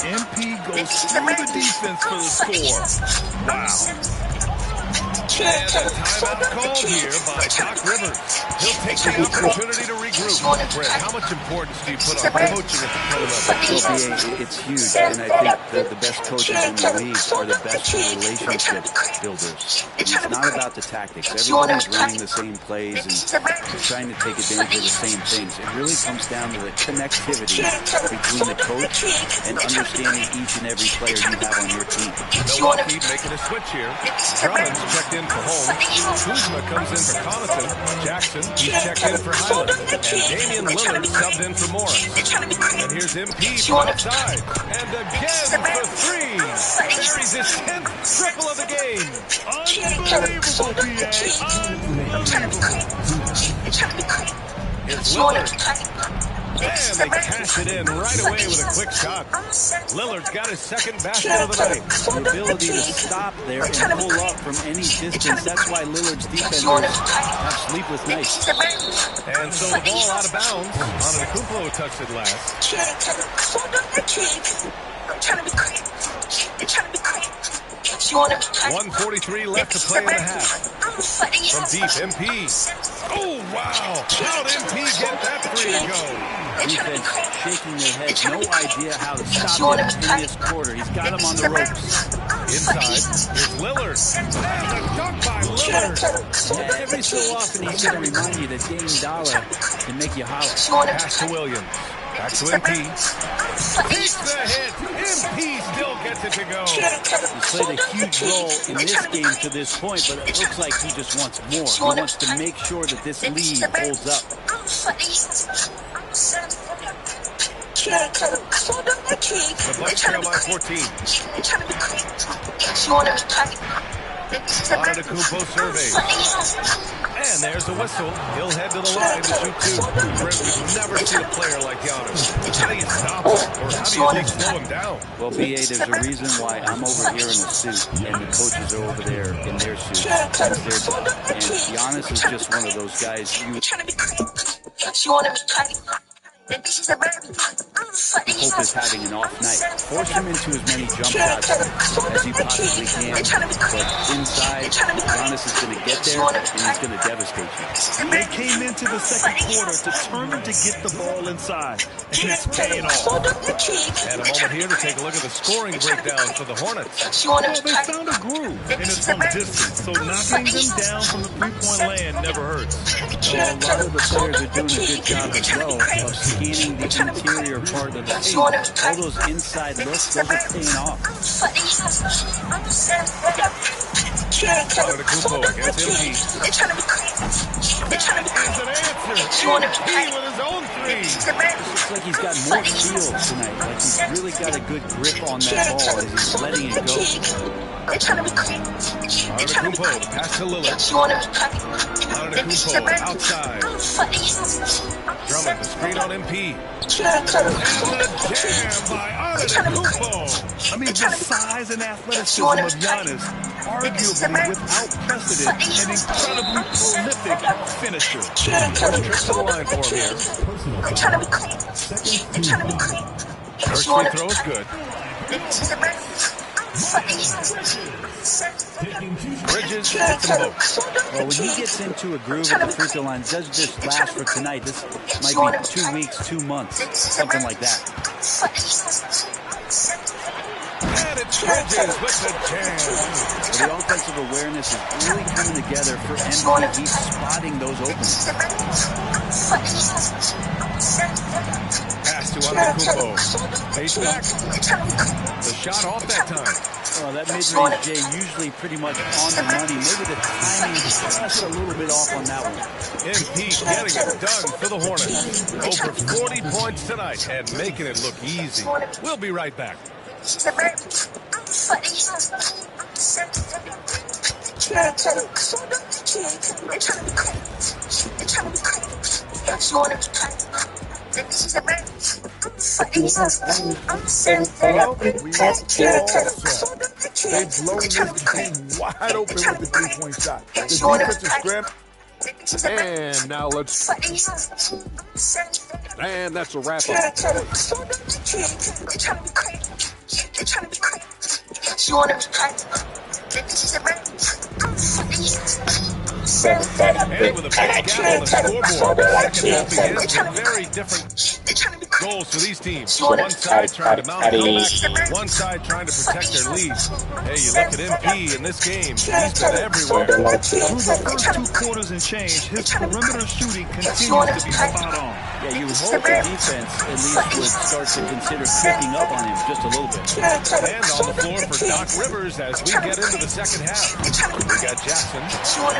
MP goes through the defense for the score. Wow. timeout called here by Doc Rivers. He'll take the opportunity to regroup. Brett, how much importance do you put on coaching at the pro level? Well, it's huge, and I think the best coaches in the league are the best relationship builders. It's not about the tactics. Everybody's running the same plays and trying to take advantage of the same things. It really comes down to the connectivity between the coach and understanding each and every player you have on your team. Milwaukee making a switch here. Drummond's checked in for Holmes. Kuzma comes in for Connaughton. Jackson, he's checked in for Highland. And Damian Lillard subbed in for Morris. And here's MP from outside. And again for three. Buries his 10th triple of the game. Unbelievable, B.A. Here's Lillard. And they cash it in right away with a quick shot. Lillard's got his second basket of the night. The ability to stop there and pull up from any distance. That's why Lillard's defenders have sleepless nights. And so the ball out of bounds. Antetokounmpo touched it last. 1:43 left to play in the half. From deep, MP. Oh, wow. How'd MP get that three to go? Defense shaking their heads. No idea how to stop him in this quarter. He's got him on the ropes. Inside, here's Lillard. And a dunk by Lillard. Yeah, every so often he's going to remind you that Dame Dollar can make you holler. Pass to Williams. Back to MP. Takes the hit. MP still gets it to go. He's played a huge role in this game to this point, but it looks like he just wants more. He wants to make sure that this lead holds up. The Bucks trail by 14. Antetokounmpo surveys. And there's the whistle. He'll head to the line to shoot two. Brent, we've never seen a player like Giannis. How do you stop him? Or how do you at least slow him down? Well, B.A., there's a reason why I'm over here in a suit and the coaches are over there in their suits. That's their job. And Giannis is just one of those guys. Hope is having an off night. Force him into as many jump shots as he possibly can. But inside, Giannis is going to get there and he's going to devastate you. They came into the second quarter determined to get the ball inside, and it's paying off. And a moment here to take a look at the scoring breakdown for the Hornets. Well, they found a groove, and it's from distance, so knocking them down from the three-point land never hurts. Well, a lot of the players are doing a good job as well of scanning the interior part of the game. All those inside looks, those are paying off. Antetokounmpo against MP. That is an answer. MP with his own three. Looks like he's got more feel tonight. Like he's really got a good grip on that ball as he's letting it go. Antetokounmpo, the pass to Lillard. Antetokounmpo outside. Drummond, the screen on MP. And the jam by Antetokounmpo. I mean, the size and athleticism of Giannis, arguably without precedent, an incredibly prolific finisher. First trip to the line for him here. First free throw is good. Bridges hits them both. Well, when he gets into a groove at the free throw line, does this last for tonight? This might be 2 weeks, 2 months, something like that. And it's Bridges with the jam. Well, the offensive awareness is really coming together for MP. He's spotting those openings. Pass to Antetokounmpo. Face back. The shot off that time. Oh, that mid-range, Jay, usually pretty much on the money. Maybe the timing is just a little bit off on that one. MP getting it done for the Hornets. Over 40 points tonight and making it look easy. We'll be right back. Well, we are all set. They've blown this game wide open with the three-point shot. The defense is scrambling. And now let's... And that's a wrap-up. And with a big gap on the scoreboard, the second half begins with very different goals for these teams. One side trying to mount a comeback, one side trying to protect their lead. Hey, you look at MP in this game, he's been everywhere. Through the first 2 quarters and change, his perimeter shooting continues to be spot on. Yeah, you would hope the defense at least would start to consider picking up on him just a little bit. And on the floor for Doc Rivers as we get into the second half. We got Jackson.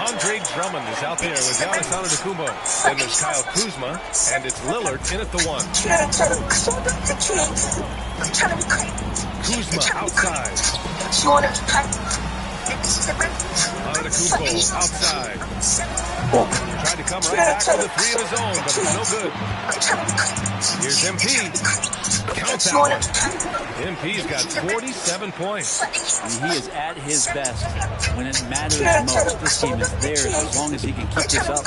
Andre Drummond is out there with Giannis Antetokounmpo. Then there's Kyle Kuzma, and it's Lillard in at the 1. Kuzma outside. Antetokounmpo outside. Tried to come right back with a 3 of his own, but it's no good. Here's MP. Count that one. MP's got 47 points. And he is at his best when it matters most. This team is theirs as long as he can keep this up.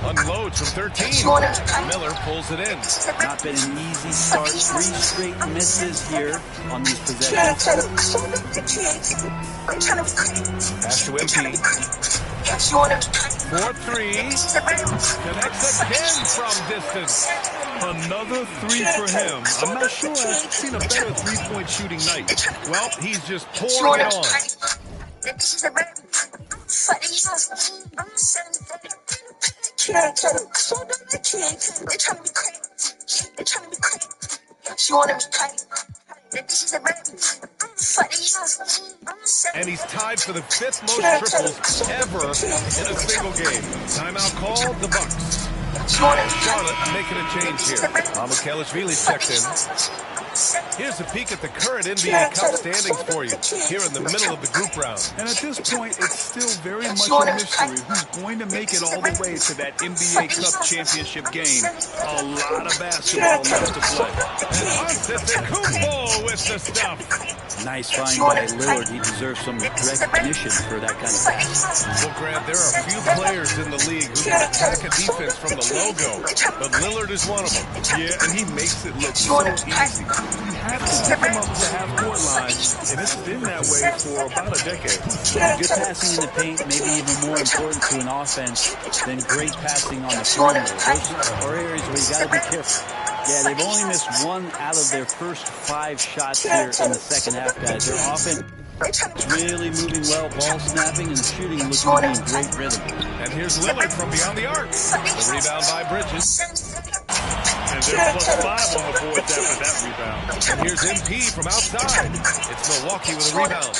Unloads from 13. Miller pulls it in. Not been an easy start. 3 straight misses here on these possessions. Pass to MP. 4-3. Connects again from distance. Another 3 for him. I'm not sure I've seen a better 3-point shooting night. Well, he's just pouring it on. And he's tied for the 5th most triples ever in a single game. Timeout called, the Bucks. Charlotte making a change here. Mamukelashvili checked in. Here's a peek at the current NBA Cup standings for you here in the middle of the group round. And at this point, it's still very much a mystery who's going to make it all the way to that NBA Cup championship game. A lot of basketball left to play. And Antetokounmpo with the stuff. Nice find by Lillard. He deserves some recognition for that kind of pass. Well, Grant, there are a few players in the league who can attack a defense from the logo, but Lillard is one of them. Yeah, and he makes it look so easy. You have to pick him up to the half-court line, and it's been that way for about a decade. Good passing in the paint may be even more important to an offense than great passing on the perimeter. Those are areas where you got to be careful. Yeah, they've only missed 1 out of their first 5 shots here in the second half, guys. Their offense is really moving well, ball snapping, and the shooting looks to be in great rhythm. And here's Lillard from beyond the arc. The rebound by Bridges. And they're +5 on the boards after that rebound. And here's MP from outside. It's Milwaukee with a rebound.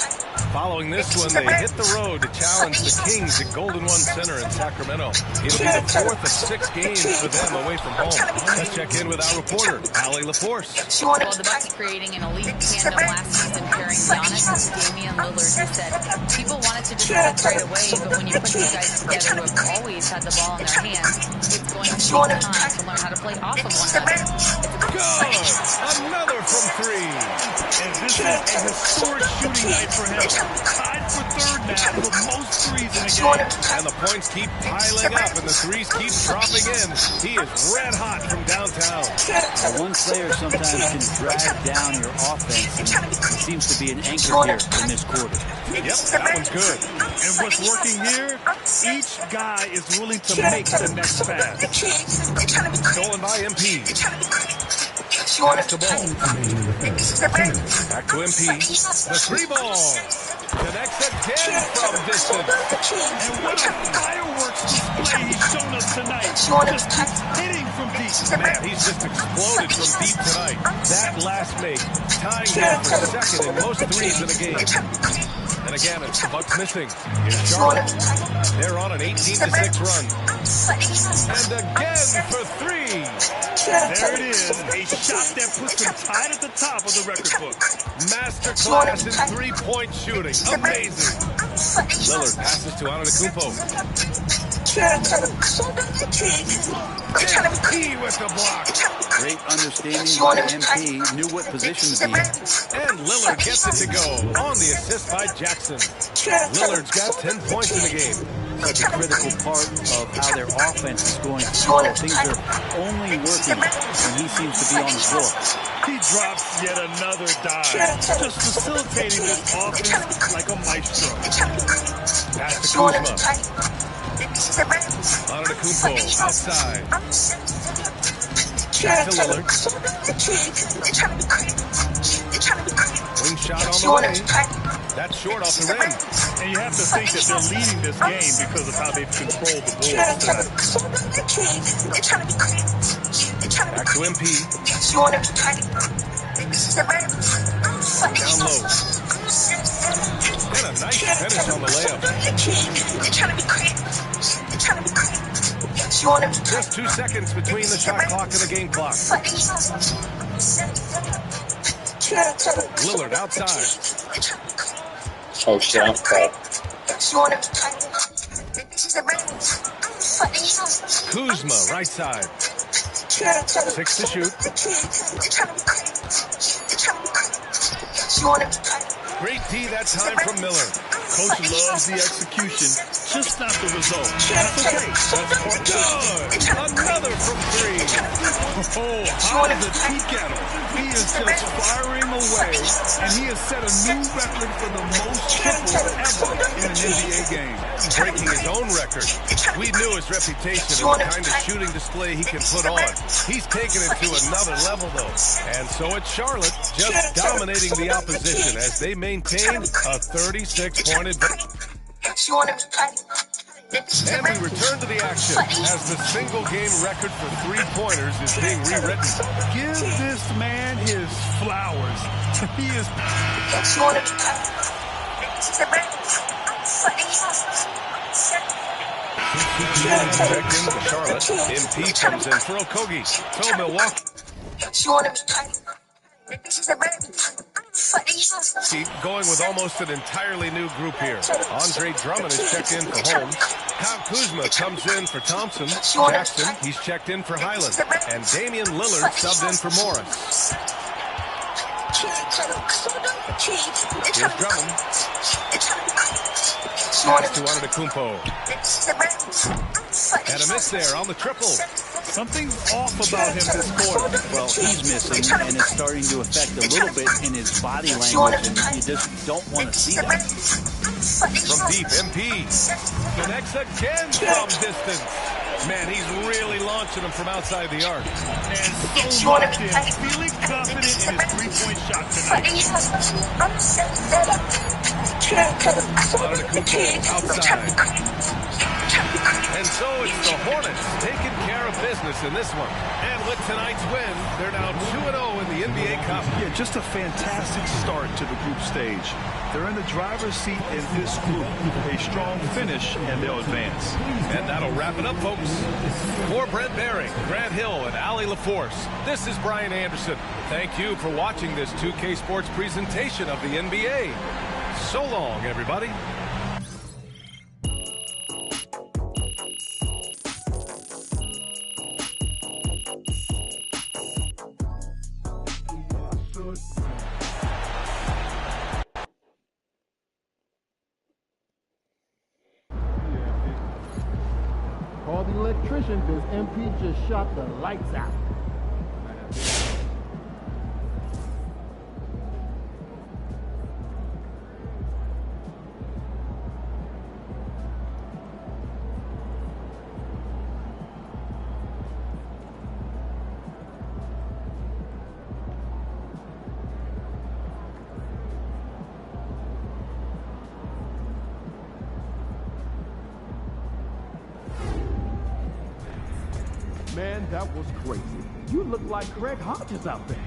Following this one, they hit the road to challenge the Kings at Golden One Center in Sacramento. It'll be the 4th of 6 games for them away from home. Let's check in with our reporter, Allie LaForce. Well, the Bucks creating an elite tandem last season pairing Giannis and Damian Lillard. He said people wanted to just hit right away, but when you put these guys together who have always had the ball in their hands, it's going to take time to learn how to play off of one another. Good! Another from 3. And this is a historic shooting night for him. Tied for 3rd now with most threes in a game. And the points keep piling up and the threes keep dropping in. He is red hot from downtown. One player sometimes can drag down your offense, and he seems to be an anchor here in this quarter. Yep, that one's good. And what's working here, each guy is willing to make the next pass. Stolen by MP. Pass to Ball. Back to MP. The 3 ball. Connects again from distance. And what a fireworks display he's shown us tonight. Just hitting from deep. Man, he's just exploded from deep tonight. That last make, tying him for 2nd in most threes in a game. And again, it's the Bucks missing. Here's Charlotte. They're on an 18-6 run. And again for 3. There it is, a shot that puts him tied at the top of the record book. Masterclass in 3-point shooting. Amazing. Lillard passes to Antetokounmpo. MP with the block. Great understanding by MP, knew what position to be in. And Lillard gets it to go on the assist by Jackson. Lillard's got 10 points in the game. Such a critical part of how their offense is going to flow. Things are only working when he seems to be on the floor. He drops yet another dive, just facilitating this offense like a maestro. Pass to Kuzma. Antetokounmpo outside. Back to Lillard. Wing shot on the way. That's short off the rim. And you have to think that they're leading this game because of how they've controlled the boards tonight. Back to MP. Down low. And a nice finish on the layup. Just 2 seconds between the shot clock and the game clock. Lillard outside. Oh shit, I'm fucked. Kuzma right side. 6 to shoot. Great D that time from Miller. Coach loves the execution, just not the result. That's okay. That's good. Another from 3. Oh, how does it peek at him? He is just firing away, and he has set a new record for the most triples ever in an NBA game. Breaking his own record. We knew his reputation and the kind of shooting display he can put on. He's taken it to another level, though. And so it's Charlotte just dominating the opposition as they maintain a 36-point advantage. And we return to the action as the single-game record for three-pointers is being rewritten. Give this man his flowers. He is... Checked in for Charlotte. MP comes in for Okogie. So Milwaukee. Going with almost an entirely new group here. Andre Drummond is checked in for Holmes. Kyle Kuzma comes in for Thompson. Jackson, he's checked in for Highland. And Damian Lillard subbed in for Morris. Here's Drummond. Pass to Antetokounmpo. And a miss there on the triple. Something's off about him this quarter. Well, he's missing, and it's starting to affect a little bit in his body language, and you just don't want to see that. From deep, MP connects again from distance. Man, he's really launching them from outside the arc. And so locked in, feeling confident in his three-point shot tonight. Antetokounmpo outside. And so it's the Hornets taking care of business in this one. And with tonight's win, they're now 2-0 in the NBA Cup. Yeah, just a fantastic start to the group stage. They're in the driver's seat in this group. A strong finish, and they'll advance. And that'll wrap it up, folks. For Brent Behring, Grant Hill, and Allie LaForce, this is Brian Anderson. Thank you for watching this 2K Sports presentation of the NBA. So long, everybody. Call the electrician because MP just shot the lights out. Man, that was crazy. You look like Craig Hodges out there.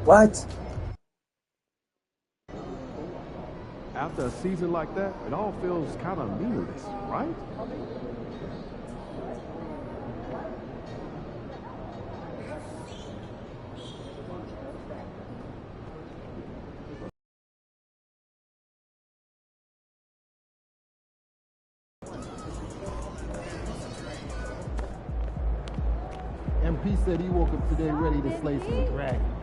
What? After a season like that, it all feels kind of meaningless, right? MP said he woke up today ready to slay some dragons.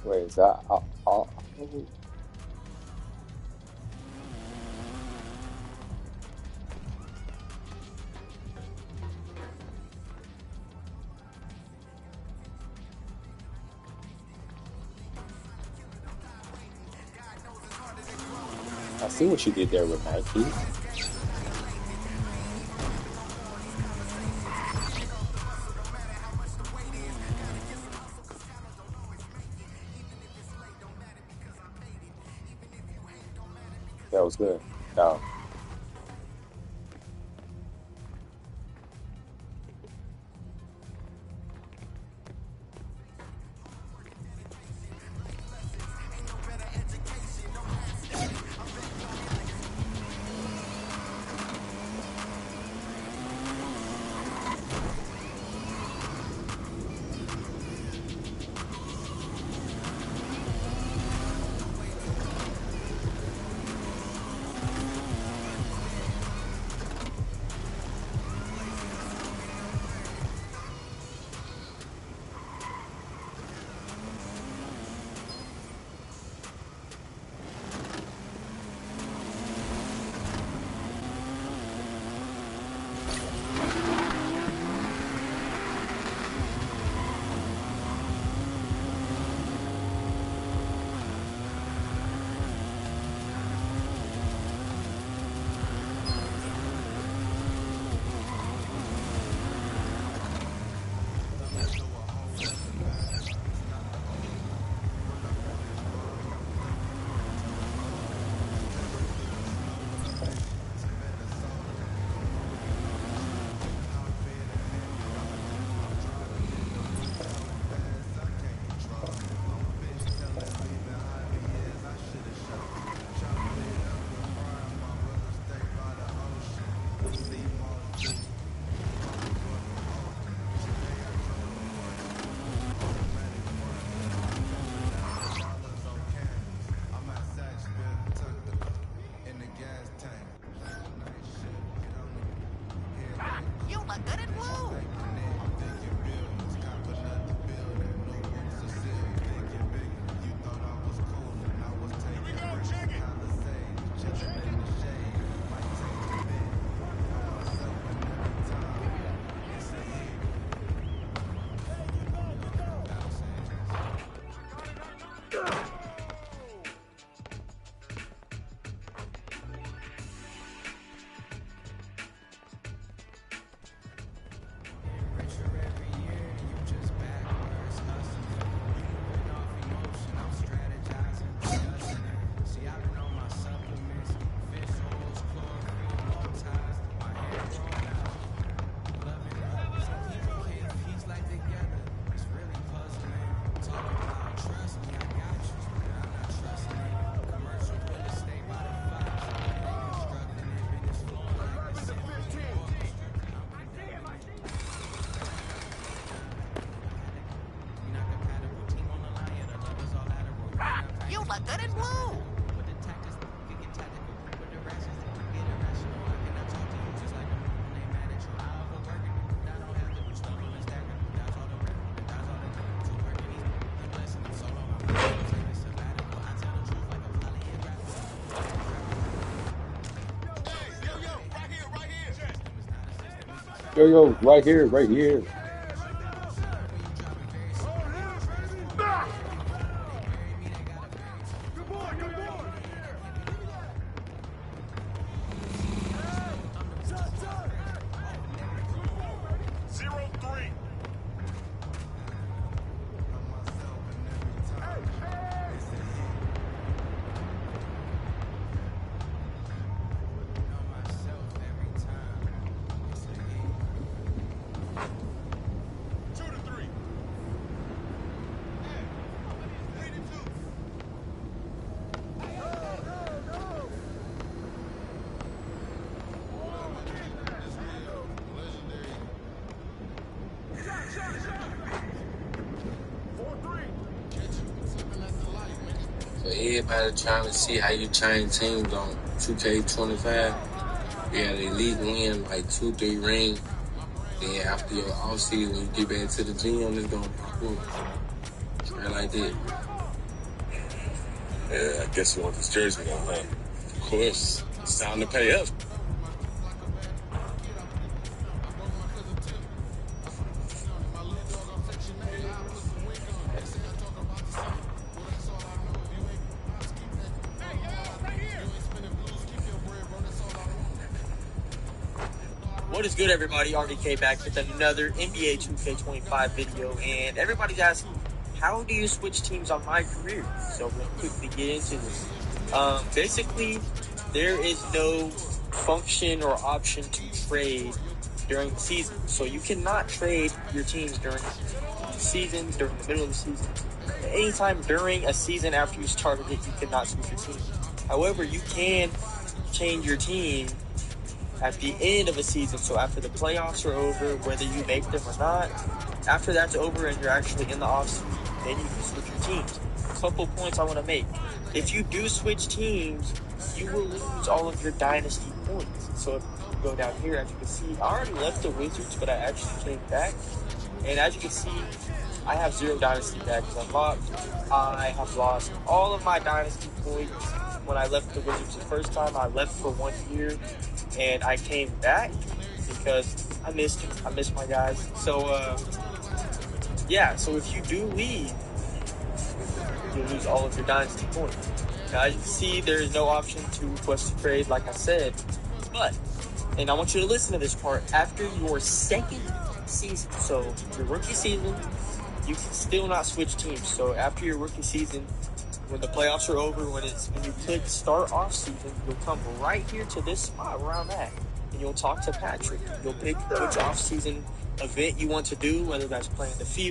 Wait, is that all? I see what you did there with Nike. That was good. No. Yo, right here, right here. So everybody trying to see how you change teams on 2K25. You had a league win like 2-3 rings. Then after your off season, when you get back to the gym, it's gonna pop up. Straight like that. Yeah, I guess you want this jersey now, huh? Of course. It's time to pay up. What is good, everybody? RDK back with another NBA 2K25 video, and everybody's asking, how do you switch teams on my career? So we'll quickly get into this. Basically, there is no function or option to trade during the season. So you cannot trade your teams during the season, during the middle of the season. Anytime during a season after you started it, you cannot switch your team. However, you can change your team at the end of a season. So after the playoffs are over, whether you make them or not, after that's over and you're actually in the offseason, then you can switch your teams. Couple points I want to make. If you do switch teams, you will lose all of your dynasty points. So if you go down here, as you can see, I already left the Wizards, but I actually came back. And as you can see, I have 0 dynasty badges unlocked. I have lost all of my dynasty points. When I left the Wizards the first time, I left for 1 year, and I came back because I missed my guys. So, yeah, so if you do leave, you'll lose all of your dynasty points. Now, as you can see, there is no option to request a trade, like I said, but, and I want you to listen to this part, after your second season, so your rookie season, you can still not switch teams. So after your rookie season, when the playoffs are over, when you click start off season, you'll come right here to this spot where I'm at, and you'll talk to Patrick. You'll pick which off season event you want to do, whether that's playing the FIBA